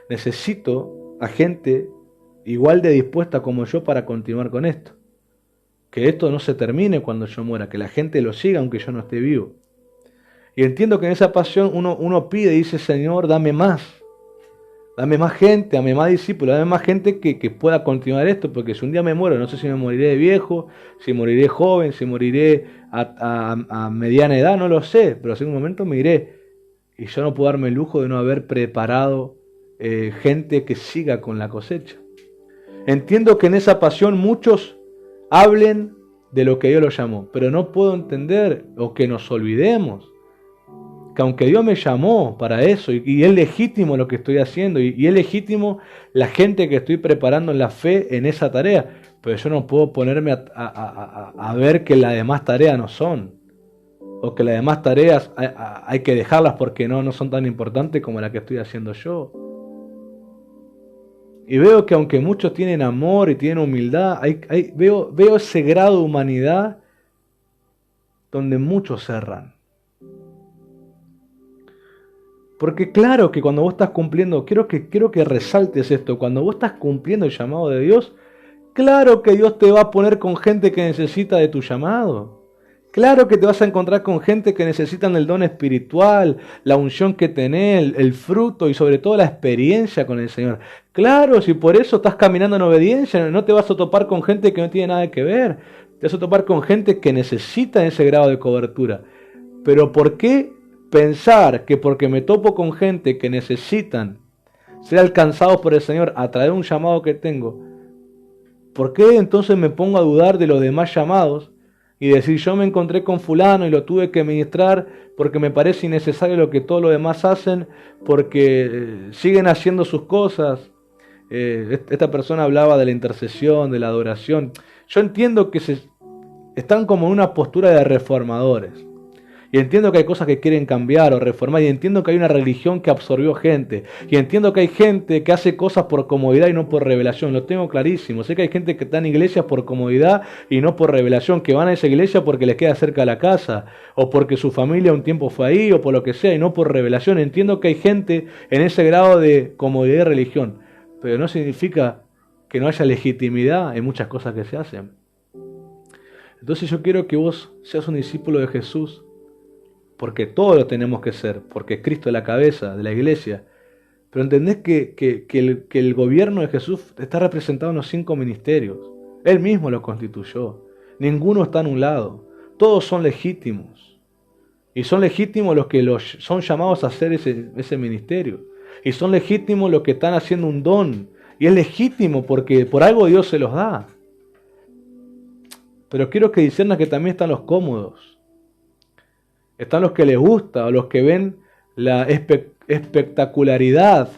Necesito a gente igual de dispuesta como yo para continuar con esto. Que esto no se termine cuando yo muera, que la gente lo siga aunque yo no esté vivo. Y entiendo que en esa pasión uno pide y dice, Señor, dame más gente, dame más discípulos, dame más gente que pueda continuar esto, porque si un día me muero, no sé si me moriré de viejo, si moriré joven, si moriré a mediana edad, no lo sé, pero en un momento me iré. Y yo no puedo darme el lujo de no haber preparado gente que siga con la cosecha. Entiendo que en esa pasión muchos hablen de lo que Dios los llamó, pero no puedo entender o que nos olvidemos que aunque Dios me llamó para eso y es legítimo lo que estoy haciendo y es legítimo la gente que estoy preparando en la fe en esa tarea, pero yo no puedo ponerme a ver que las demás tareas no son, o que las demás tareas hay que dejarlas porque no son tan importantes como la que estoy haciendo yo. Y veo que aunque muchos tienen amor y tienen humildad, veo ese grado de humanidad donde muchos cerran. Porque claro que cuando vos estás cumpliendo, quiero que resaltes esto, cuando vos estás cumpliendo el llamado de Dios, claro que Dios te va a poner con gente que necesita de tu llamado. Claro que te vas a encontrar con gente que necesitan el don espiritual, la unción que tenés, el fruto y sobre todo la experiencia con el Señor. Claro, si por eso estás caminando en obediencia, no te vas a topar con gente que no tiene nada que ver. Te vas a topar con gente que necesita ese grado de cobertura. Pero ¿por qué pensar que porque me topo con gente que necesitan ser alcanzados por el Señor a través de un llamado que tengo, por qué entonces me pongo a dudar de los demás llamados y decir yo me encontré con fulano y lo tuve que ministrar porque me parece innecesario lo que todos los demás hacen, porque siguen haciendo sus cosas? Esta persona hablaba de la intercesión, de la adoración. Yo entiendo que están como en una postura de reformadores. Y entiendo que hay cosas que quieren cambiar o reformar. Y entiendo que hay una religión que absorbió gente. Y entiendo que hay gente que hace cosas por comodidad y no por revelación. Lo tengo clarísimo. Sé que hay gente que está en iglesias por comodidad y no por revelación. Que van a esa iglesia porque les queda cerca de la casa. O porque su familia un tiempo fue ahí. O por lo que sea. Y no por revelación. Entiendo que hay gente en ese grado de comodidad y religión. Pero no significa que no haya legitimidad en muchas cosas que se hacen. Entonces yo quiero que vos seas un discípulo de Jesús. Porque todos lo tenemos que ser, porque Cristo es la cabeza de la iglesia. Pero entendés que el gobierno de Jesús está representado en los 5 ministerios. Él mismo lo constituyó. Ninguno está anulado. Todos son legítimos. Y son legítimos los que son llamados a hacer ese ministerio. Y son legítimos los que están haciendo un don. Y es legítimo porque por algo Dios se los da. Pero quiero que discernas que también están los cómodos. Están los que les gusta o los que ven la espectacularidad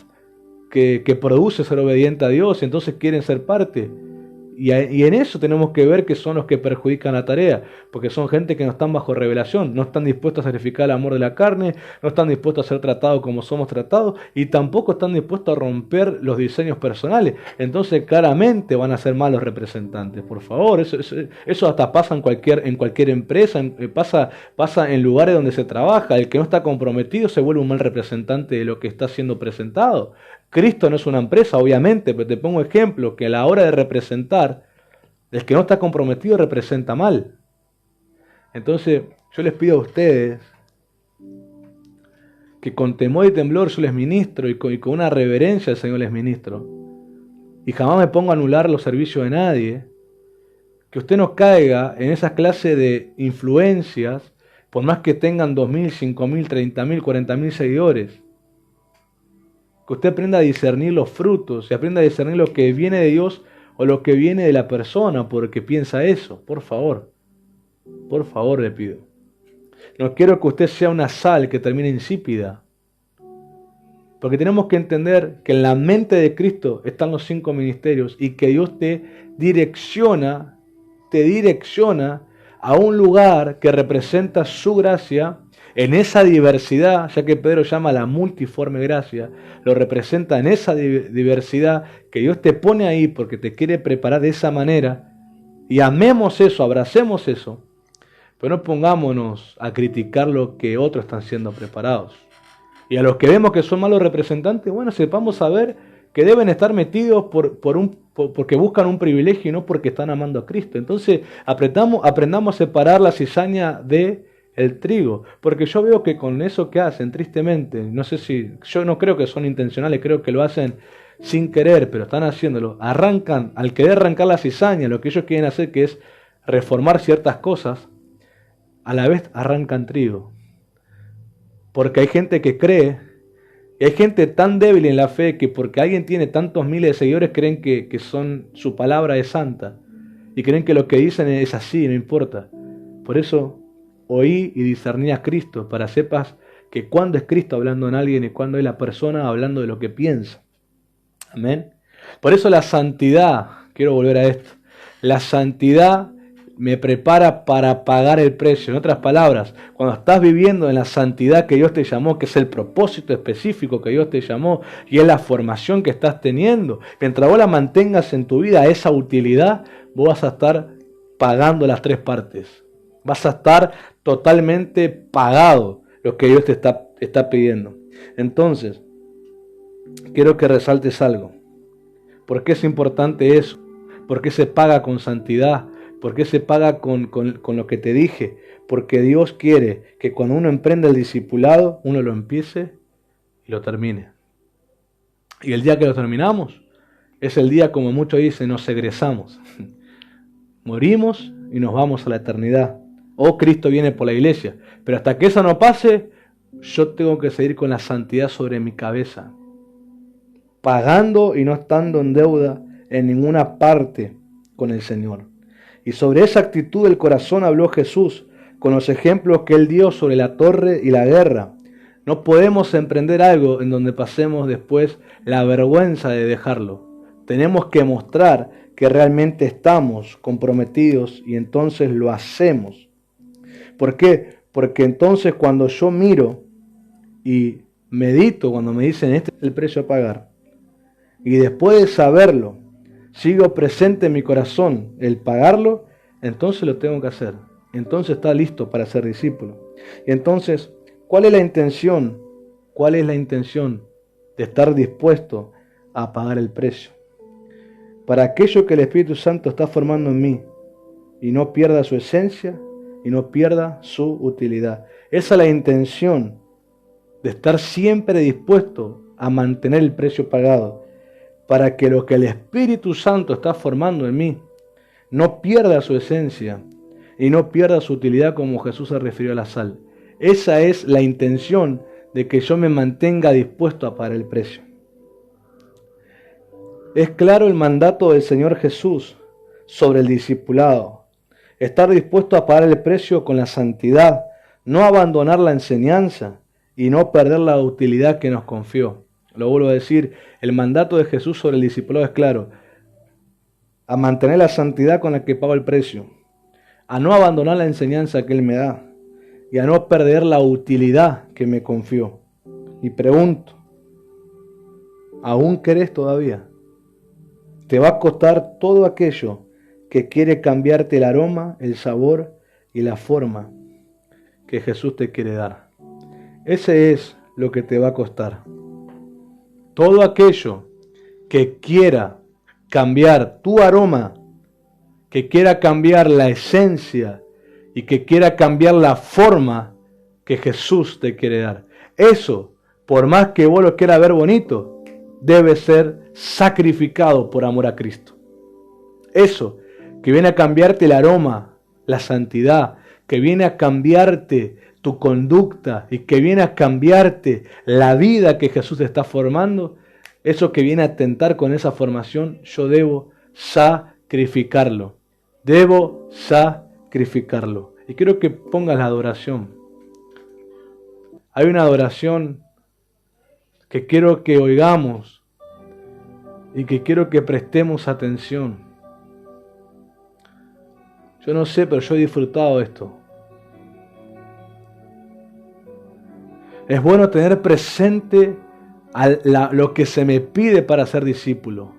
que produce ser obediente a Dios y entonces quieren ser parte. Y en eso tenemos que ver que son los que perjudican la tarea, porque son gente que no están bajo revelación, no están dispuestos a sacrificar el amor de la carne, no están dispuestos a ser tratados como somos tratados y tampoco están dispuestos a romper los diseños personales. Entonces claramente van a ser malos representantes. Por favor, eso hasta pasa en cualquier empresa, pasa en lugares donde se trabaja. El que no está comprometido se vuelve un mal representante de lo que está siendo presentado. Cristo no es una empresa, obviamente, pero te pongo ejemplo que a la hora de representar, el que no está comprometido representa mal. Entonces, yo les pido a ustedes que con temor y temblor yo les ministro y con una reverencia al Señor les ministro. Y jamás me pongo a anular los servicios de nadie. Que usted no caiga en esa clase de influencias, por más que tengan 2.000, 5.000, 30.000, 40.000 seguidores. Que usted aprenda a discernir los frutos y aprenda a discernir lo que viene de Dios o lo que viene de la persona porque piensa eso. Por favor le pido. No quiero que usted sea una sal que termine insípida. Porque tenemos que entender que en la mente de Cristo están los 5 ministerios y que Dios te direcciona a un lugar que representa su gracia en esa diversidad, ya que Pedro llama la multiforme gracia, lo representa en esa diversidad que Dios te pone ahí porque te quiere preparar de esa manera, y amemos eso, abracemos eso, pero no pongámonos a criticar lo que otros están siendo preparados. Y a los que vemos que son malos representantes, bueno, sepamos saber que deben estar metidos porque buscan un privilegio y no porque están amando a Cristo. Entonces aprendamos a separar la cizaña de el trigo, porque yo veo que con eso que hacen, tristemente, yo no creo que son intencionales, creo que lo hacen sin querer, pero están haciéndolo, al querer arrancar la cizaña, lo que ellos quieren hacer, que es reformar ciertas cosas, a la vez arrancan trigo, porque hay gente que cree, y hay gente tan débil en la fe, que porque alguien tiene tantos miles de seguidores, creen que su palabra es santa, y creen que lo que dicen es así, no importa. Por eso, oí y discerní a Cristo, para sepas que cuando es Cristo hablando en alguien y cuando es la persona hablando de lo que piensa. Amén. Por eso la santidad, quiero volver a esto, la santidad me prepara para pagar el precio. En otras palabras, cuando estás viviendo en la santidad que Dios te llamó, que es el propósito específico que Dios te llamó y es la formación que estás teniendo, mientras vos la mantengas en tu vida, esa utilidad, vos vas a estar pagando las 3 partes. Vas a estar totalmente pagado lo que Dios te está pidiendo. Entonces, quiero que resaltes algo. ¿Por qué es importante eso? ¿Por qué se paga con santidad? ¿Por qué se paga con lo que te dije? Porque Dios quiere que cuando uno emprenda el discipulado, uno lo empiece y lo termine. Y el día que lo terminamos, es el día, como muchos dicen, nos egresamos. Morimos y nos vamos a la eternidad. O Cristo viene por la iglesia. Pero hasta que eso no pase, yo tengo que seguir con la santidad sobre mi cabeza, pagando y no estando en deuda en ninguna parte con el Señor. Y sobre esa actitud del corazón habló Jesús con los ejemplos que Él dio sobre la torre y la guerra. No podemos emprender algo en donde pasemos después la vergüenza de dejarlo. Tenemos que mostrar que realmente estamos comprometidos y entonces lo hacemos. ¿Por qué? Porque entonces cuando yo miro y medito, cuando me dicen este es el precio a pagar, y después de saberlo, sigo presente en mi corazón el pagarlo, entonces lo tengo que hacer. Entonces está listo para ser discípulo. Y entonces, ¿cuál es la intención? ¿Cuál es la intención de estar dispuesto a pagar el precio? Para aquello que el Espíritu Santo está formando en mí y no pierda su esencia y no pierda su utilidad. Esa es la intención de estar siempre dispuesto a mantener el precio pagado, para que lo que el Espíritu Santo está formando en mí no pierda su esencia y no pierda su utilidad, como Jesús se refirió a la sal. Esa es la intención de que yo me mantenga dispuesto a pagar el precio. Es claro el mandato del Señor Jesús sobre el discipulado. Estar dispuesto a pagar el precio con la santidad, no abandonar la enseñanza y no perder la utilidad que nos confió. Lo vuelvo a decir, el mandato de Jesús sobre el discipulado es claro: a mantener la santidad con la que pago el precio, a no abandonar la enseñanza que Él me da y a no perder la utilidad que me confió. Y pregunto, ¿aún querés todavía? Te va a costar todo aquello que quiere cambiarte el aroma, el sabor y la forma que Jesús te quiere dar. Ese es lo que te va a costar. Todo aquello que quiera cambiar tu aroma, que quiera cambiar la esencia y que quiera cambiar la forma que Jesús te quiere dar. Eso por más que vos lo quieras ver bonito, debe ser sacrificado por amor a Cristo. Eso, que viene a cambiarte el aroma, la santidad, que viene a cambiarte tu conducta y que viene a cambiarte la vida que Jesús está formando, eso que viene a atentar con esa formación, yo debo sacrificarlo. Debo sacrificarlo. Y quiero que pongas la adoración. Hay una adoración que quiero que oigamos y que quiero que prestemos atención. Yo no sé, pero yo he disfrutado esto. Es bueno tener presente lo que se me pide para ser discípulo.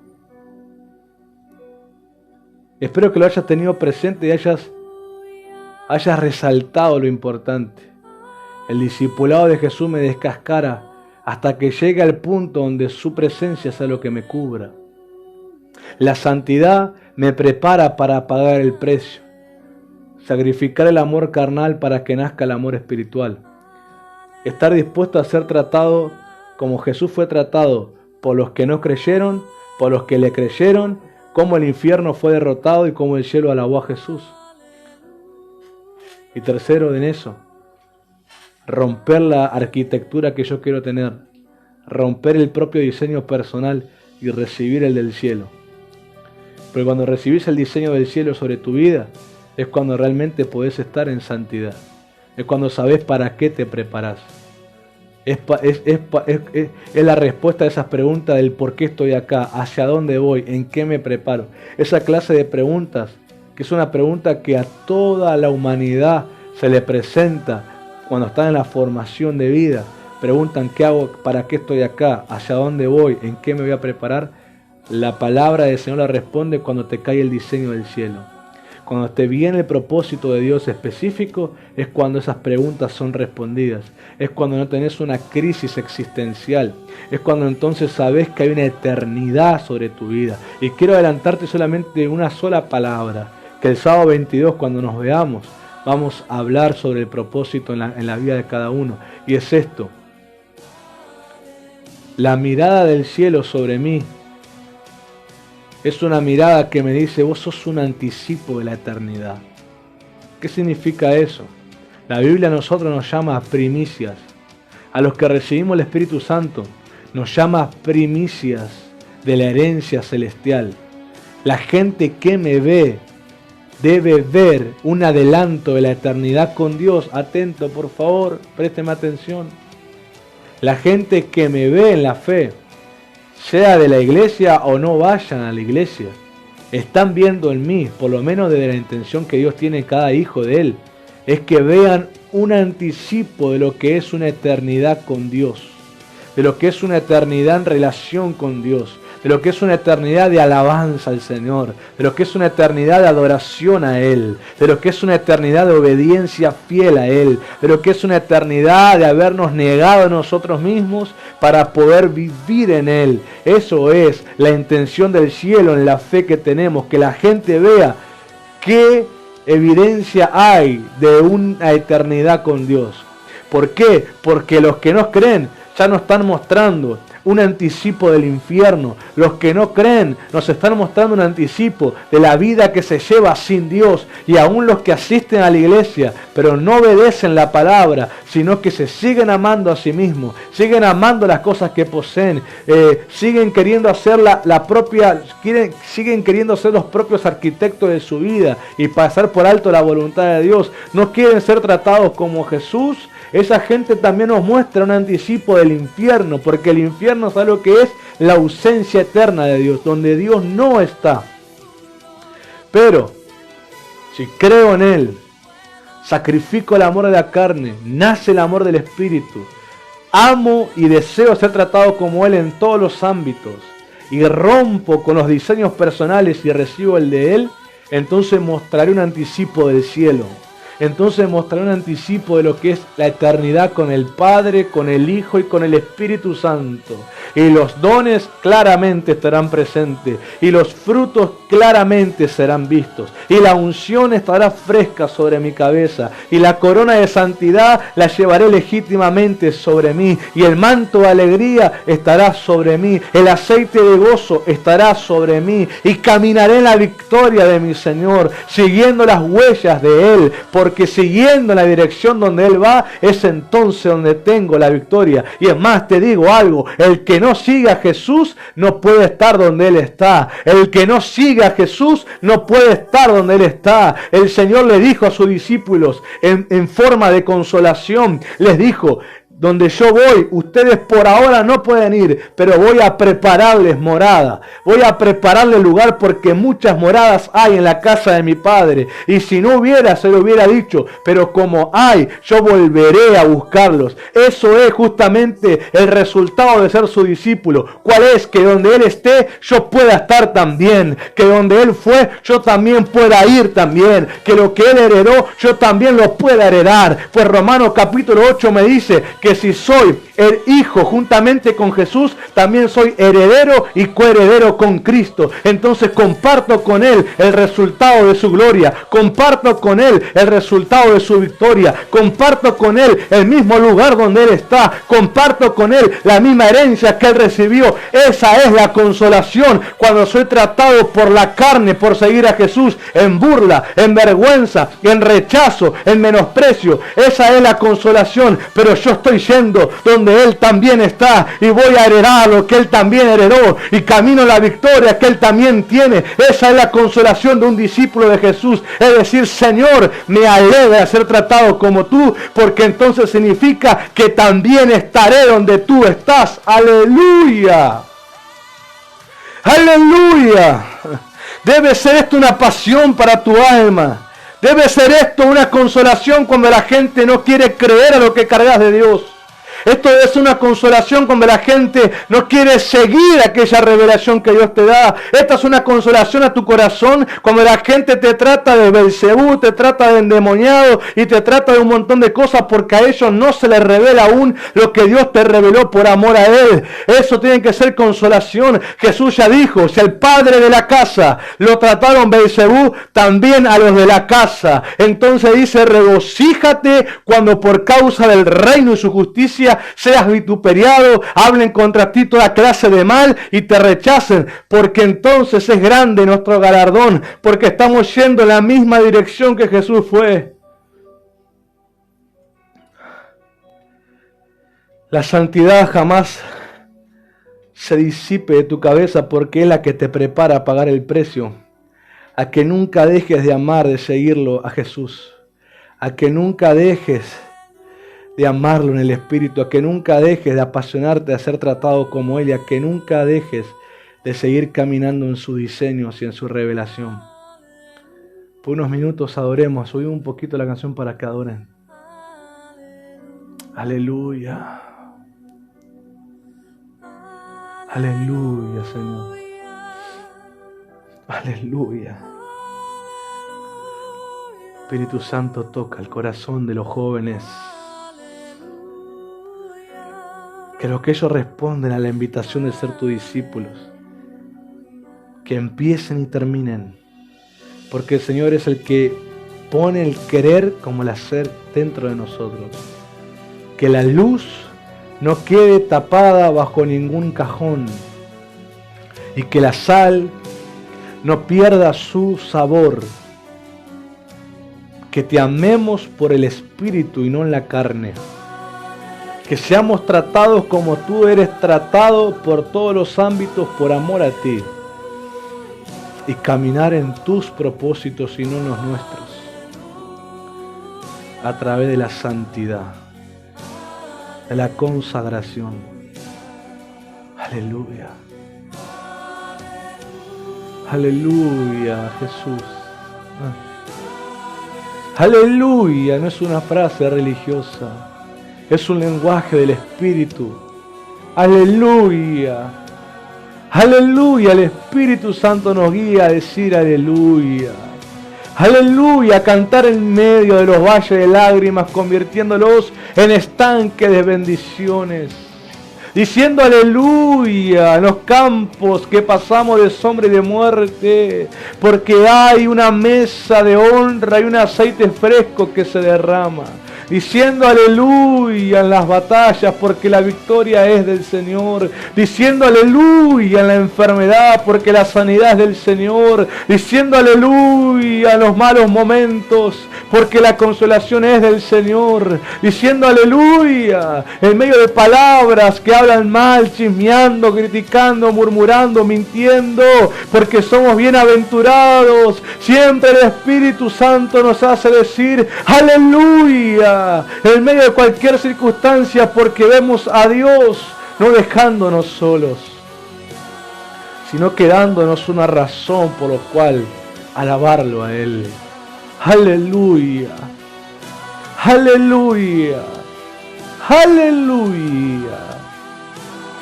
Espero que lo hayas tenido presente y hayas resaltado lo importante. El discipulado de Jesús me descascara hasta que llegue al punto donde su presencia sea lo que me cubra. La santidad me prepara para pagar el precio. Sacrificar el amor carnal para que nazca el amor espiritual. Estar dispuesto a ser tratado como Jesús fue tratado por los que no creyeron, por los que le creyeron, cómo el infierno fue derrotado y cómo el cielo alabó a Jesús. Y tercero en eso, romper la arquitectura que yo quiero tener, romper el propio diseño personal y recibir el del cielo. Pero cuando recibís el diseño del cielo sobre tu vida, es cuando realmente podés estar en santidad. Es cuando sabés para qué te preparás. Es la respuesta a esas preguntas del por qué estoy acá, hacia dónde voy, en qué me preparo. Esa clase de preguntas, que es una pregunta que a toda la humanidad se le presenta cuando están en la formación de vida. Preguntan qué hago, para qué estoy acá, hacia dónde voy, en qué me voy a preparar. La palabra del Señor la responde cuando te cae el diseño del cielo. Cuando te viene el propósito de Dios específico, es cuando esas preguntas son respondidas. Es cuando no tenés una crisis existencial. Es cuando entonces sabés que hay una eternidad sobre tu vida. Y quiero adelantarte solamente una sola palabra. Que el sábado 22, cuando nos veamos, vamos a hablar sobre el propósito en la vida de cada uno. Y es esto. La mirada del cielo sobre mí es una mirada que me dice, vos sos un anticipo de la eternidad. ¿Qué significa eso? La Biblia a nosotros nos llama primicias. A los que recibimos el Espíritu Santo nos llama primicias de la herencia celestial. La gente que me ve debe ver un adelanto de la eternidad con Dios. Atento, por favor, présteme atención. La gente que me ve en la fe, sea de la iglesia o no vayan a la iglesia, están viendo en mí, por lo menos desde la intención que Dios tiene en cada hijo de Él, es que vean un anticipo de lo que es una eternidad con Dios, de lo que es una eternidad en relación con Dios, de lo que es una eternidad de alabanza al Señor, de lo que es una eternidad de adoración a Él, de lo que es una eternidad de obediencia fiel a Él, de lo que es una eternidad de habernos negado a nosotros mismos para poder vivir en Él. Eso es la intención del cielo en la fe que tenemos, que la gente vea qué evidencia hay de una eternidad con Dios. ¿Por qué? Porque los que no creen ya nos están mostrando un anticipo del infierno. Los que no creen nos están mostrando un anticipo de la vida que se lleva sin Dios. Y aún los que asisten a la iglesia pero no obedecen la palabra, sino que se siguen amando a sí mismos, siguen amando las cosas que poseen, siguen queriendo hacer siguen queriendo ser los propios arquitectos de su vida y pasar por alto la voluntad de Dios. No quieren ser tratados como Jesús. Esa gente también nos muestra un anticipo del infierno, porque el infierno es algo que es la ausencia eterna de Dios, donde Dios no está. Pero, si creo en Él, sacrifico el amor de la carne, nace el amor del Espíritu, amo y deseo ser tratado como Él en todos los ámbitos, y rompo con los diseños personales y recibo el de Él, entonces mostraré un anticipo del cielo. entonces mostrará un anticipo de lo que es la eternidad con el Padre, con el Hijo y con el Espíritu Santo. Y los dones claramente estarán presentes, y los frutos claramente serán vistos, y la unción estará fresca sobre mi cabeza, y la corona de santidad la llevaré legítimamente sobre mí, y el manto de alegría estará sobre mí, el aceite de gozo estará sobre mí, y caminaré en la victoria de mi Señor, siguiendo las huellas de Él, porque siguiendo la dirección donde Él va, es entonces donde tengo la victoria. Y es más, te digo algo, el que no sigue a Jesús no puede estar donde Él está. El que no sigue a Jesús no puede estar donde Él está. El Señor le dijo a sus discípulos en forma de consolación, les dijo: donde yo voy, ustedes por ahora no pueden ir, pero voy a prepararles morada. Voy a prepararles lugar, porque muchas moradas hay en la casa de mi Padre. Y si no hubiera, se lo hubiera dicho, pero como hay, yo volveré a buscarlos. Eso es justamente el resultado de ser su discípulo. ¿Cuál es? Que donde Él esté, yo pueda estar también. Que donde Él fue, yo también pueda ir también. Que lo que Él heredó, yo también lo pueda heredar. Pues Romanos capítulo 8 me dice que si soy el hijo juntamente con Jesús, también soy heredero y coheredero con Cristo. Entonces comparto con Él el resultado de su gloria, comparto con Él el resultado de su victoria, comparto con Él el mismo lugar donde Él está, comparto con Él la misma herencia que Él recibió. Esa es la consolación cuando soy tratado por la carne, por seguir a Jesús, en burla, en vergüenza, en rechazo, en menosprecio. Esa es la consolación, pero yo estoy yendo donde Él también está, y voy a heredar lo que Él también heredó, y camino la victoria que Él también tiene. Esa es la consolación de un discípulo de Jesús, es decir: Señor, me alegra ser tratado como tú, porque entonces significa que también estaré donde tú estás. Aleluya, aleluya. Debe ser esto una pasión para tu alma. Debe ser esto una consolación cuando la gente no quiere creer a lo que cargas de Dios. Esto es una consolación cuando la gente no quiere seguir aquella revelación que Dios te da. Esta es una consolación a tu corazón cuando la gente te trata de Belcebú, te trata de endemoniado y te trata de un montón de cosas, porque a ellos no se les revela aún lo que Dios te reveló por amor a Él. Eso tiene que ser consolación. Jesús ya dijo: si al padre de la casa lo trataron Belcebú, también a los de la casa. Entonces dice: regocíjate cuando por causa del reino y su justicia seas vituperiado, hablen contra ti toda clase de mal y te rechacen, porque entonces es grande nuestro galardón, porque estamos yendo en la misma dirección que Jesús fue. La santidad jamás se disipe de tu cabeza, porque es la que te prepara a pagar el precio, a que nunca dejes de amar, de seguirlo a Jesús, a que nunca dejes de amarlo en el Espíritu, a que nunca dejes de apasionarte a ser tratado como Él, y a que nunca dejes de seguir caminando en sus diseños y en su revelación. Por unos minutos adoremos, subimos un poquito la canción para que adoren. Aleluya. Aleluya, Señor. Aleluya. Espíritu Santo, toca el corazón de los jóvenes. Que los que ellos responden a la invitación de ser tus discípulos, que empiecen y terminen, porque el Señor es el que pone el querer como el hacer dentro de nosotros. Que la luz no quede tapada bajo ningún cajón, y que la sal no pierda su sabor. Que te amemos por el Espíritu y no en la carne. Que seamos tratados como tú eres tratado por todos los ámbitos por amor a ti. Y caminar en tus propósitos y no en los nuestros. A través de la santidad, de la consagración. Aleluya. Aleluya, Jesús. Aleluya, no es una frase religiosa. Es un lenguaje del Espíritu. Aleluya. Aleluya. El Espíritu Santo nos guía a decir aleluya. Aleluya, cantar en medio de los valles de lágrimas, convirtiéndolos en estanques de bendiciones. Diciendo aleluya en los campos que pasamos de sombra y de muerte, porque hay una mesa de honra y un aceite fresco que se derrama. Diciendo aleluya en las batallas, porque la victoria es del Señor. Diciendo aleluya en la enfermedad, porque la sanidad es del Señor. Diciendo aleluya en los malos momentos, porque la consolación es del Señor. Diciendo aleluya en medio de palabras que hablan mal, chismeando, criticando, murmurando, mintiendo, porque somos bienaventurados. Siempre el Espíritu Santo nos hace decir aleluya en medio de cualquier circunstancia, porque vemos a Dios no dejándonos solos, sino que dándonos una razón por la cual alabarlo a Él. Aleluya, aleluya, aleluya,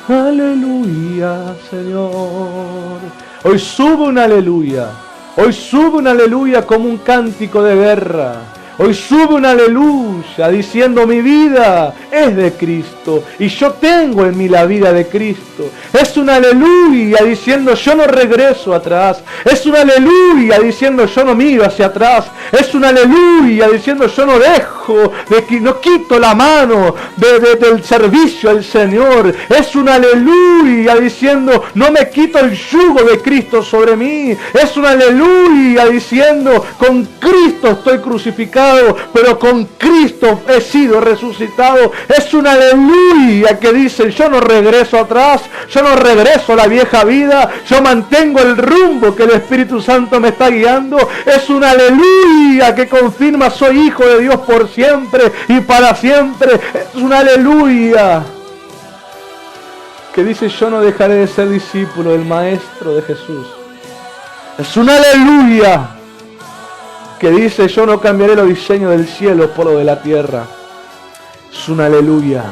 aleluya, Señor. Hoy sube un aleluya, hoy sube un aleluya como un cántico de guerra. Hoy sube un aleluya diciendo mi vida es de Cristo y yo tengo en mí la vida de Cristo. Es un aleluya diciendo yo no regreso atrás. Es un aleluya diciendo yo no miro hacia atrás. Es un aleluya diciendo yo no dejo, no quito la mano del servicio al Señor. Es un aleluya diciendo no me quito el yugo de Cristo sobre mí. Es un aleluya diciendo con Cristo estoy crucificado, pero con Cristo he sido resucitado. Es un aleluya que dice yo no regreso atrás, yo no regreso a la vieja vida, yo mantengo el rumbo que el Espíritu Santo me está guiando. Es un aleluya que confirma soy hijo de Dios por siempre y para siempre. Es un aleluya que dice yo no dejaré de ser discípulo del Maestro de Jesús. Es un aleluya que dice yo no cambiaré los diseños del cielo por lo de la tierra. Es un aleluya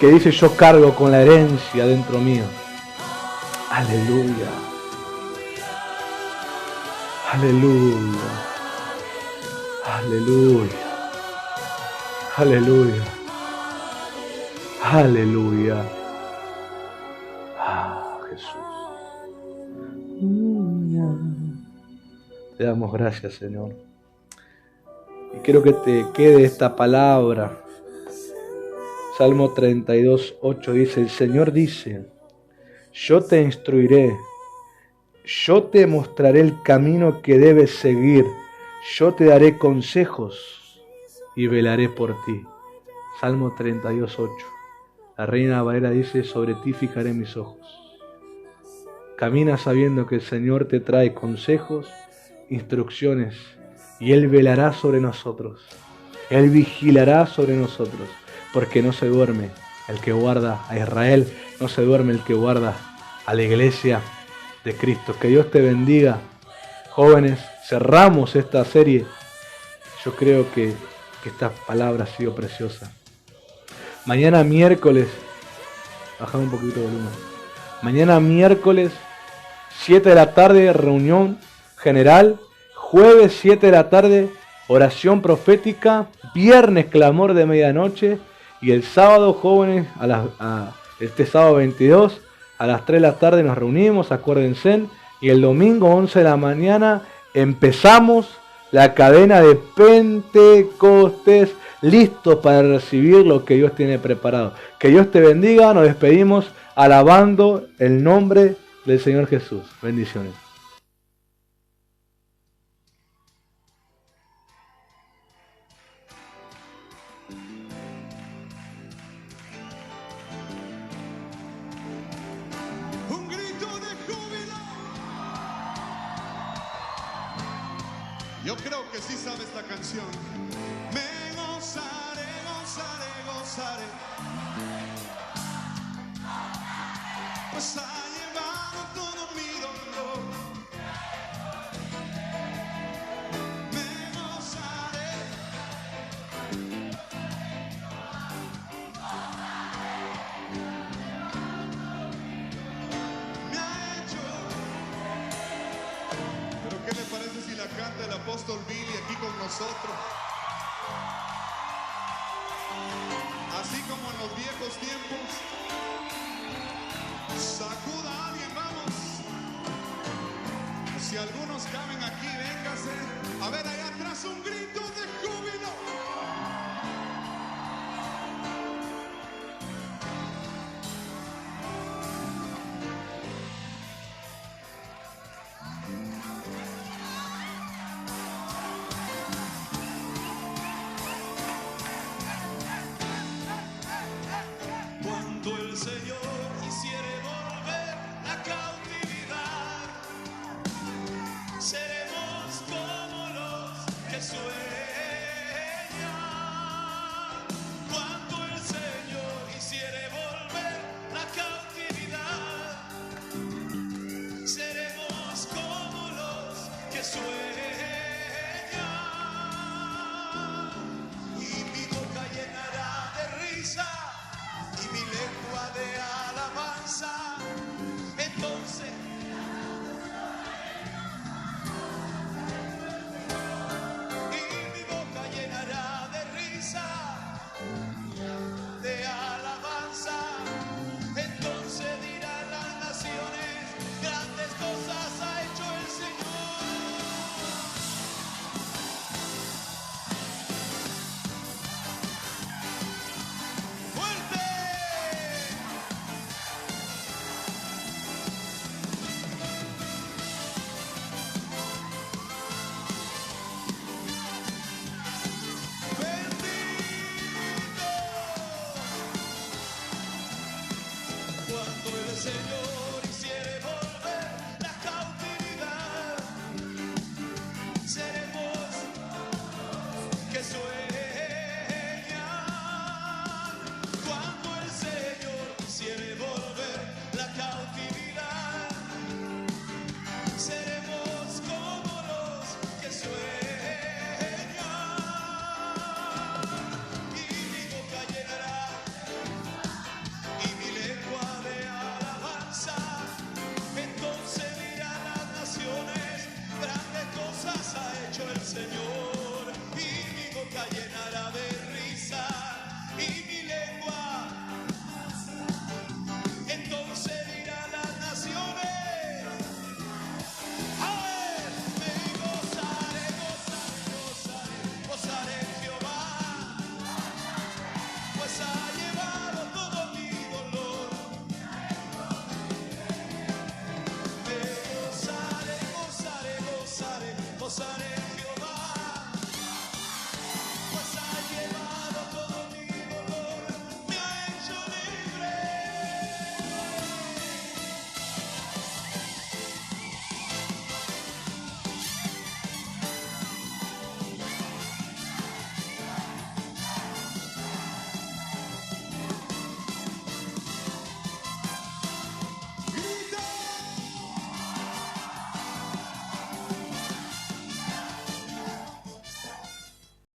que dice yo cargo con la herencia dentro mío. Aleluya, aleluya, aleluya, aleluya, aleluya. Ah, Jesús. Te damos gracias, Señor. Y quiero que te quede esta palabra. Salmo 32, 8 dice, el Señor dice, yo te instruiré, yo te mostraré el camino que debes seguir, yo te daré consejos y velaré por ti. Salmo 32, 8. La Reina Valera dice, sobre ti fijaré mis ojos. Camina sabiendo que el Señor te trae consejos, instrucciones, y Él velará sobre nosotros. Él vigilará sobre nosotros, porque no se duerme el que guarda a Israel, no se duerme el que guarda a la iglesia de Cristo. Que Dios te bendiga, jóvenes. Cerramos esta serie. Yo creo que esta palabra ha sido preciosa. Mañana miércoles, bajame un poquito de volumen. Mañana miércoles, 7 de la tarde, reunión general. Jueves, 7 de la tarde, oración profética. Viernes, clamor de medianoche. Y el sábado, jóvenes, este sábado 22, a las 3 de la tarde nos reunimos, acuérdense. Y el domingo, 11 de la mañana, empezamos la cadena de Pentecostés, listos para recibir lo que Dios tiene preparado. Que Dios te bendiga. Nos despedimos alabando el nombre del Señor Jesús. Bendiciones. Un grito de júbilo. Yo creo que sí sabes la canción. Me gozaré, gozaré, gozaré. Pues ha llevado todo mi dolor. Me gozaré. Me ha hecho. Pero ¿qué le parece si la canta el apóstol Billy aquí con nosotros. Así como en los viejos tiempos. Sacuda a alguien, vamos. Si algunos caben aquí, véngase. A ver, allá atrás un grito de júbilo.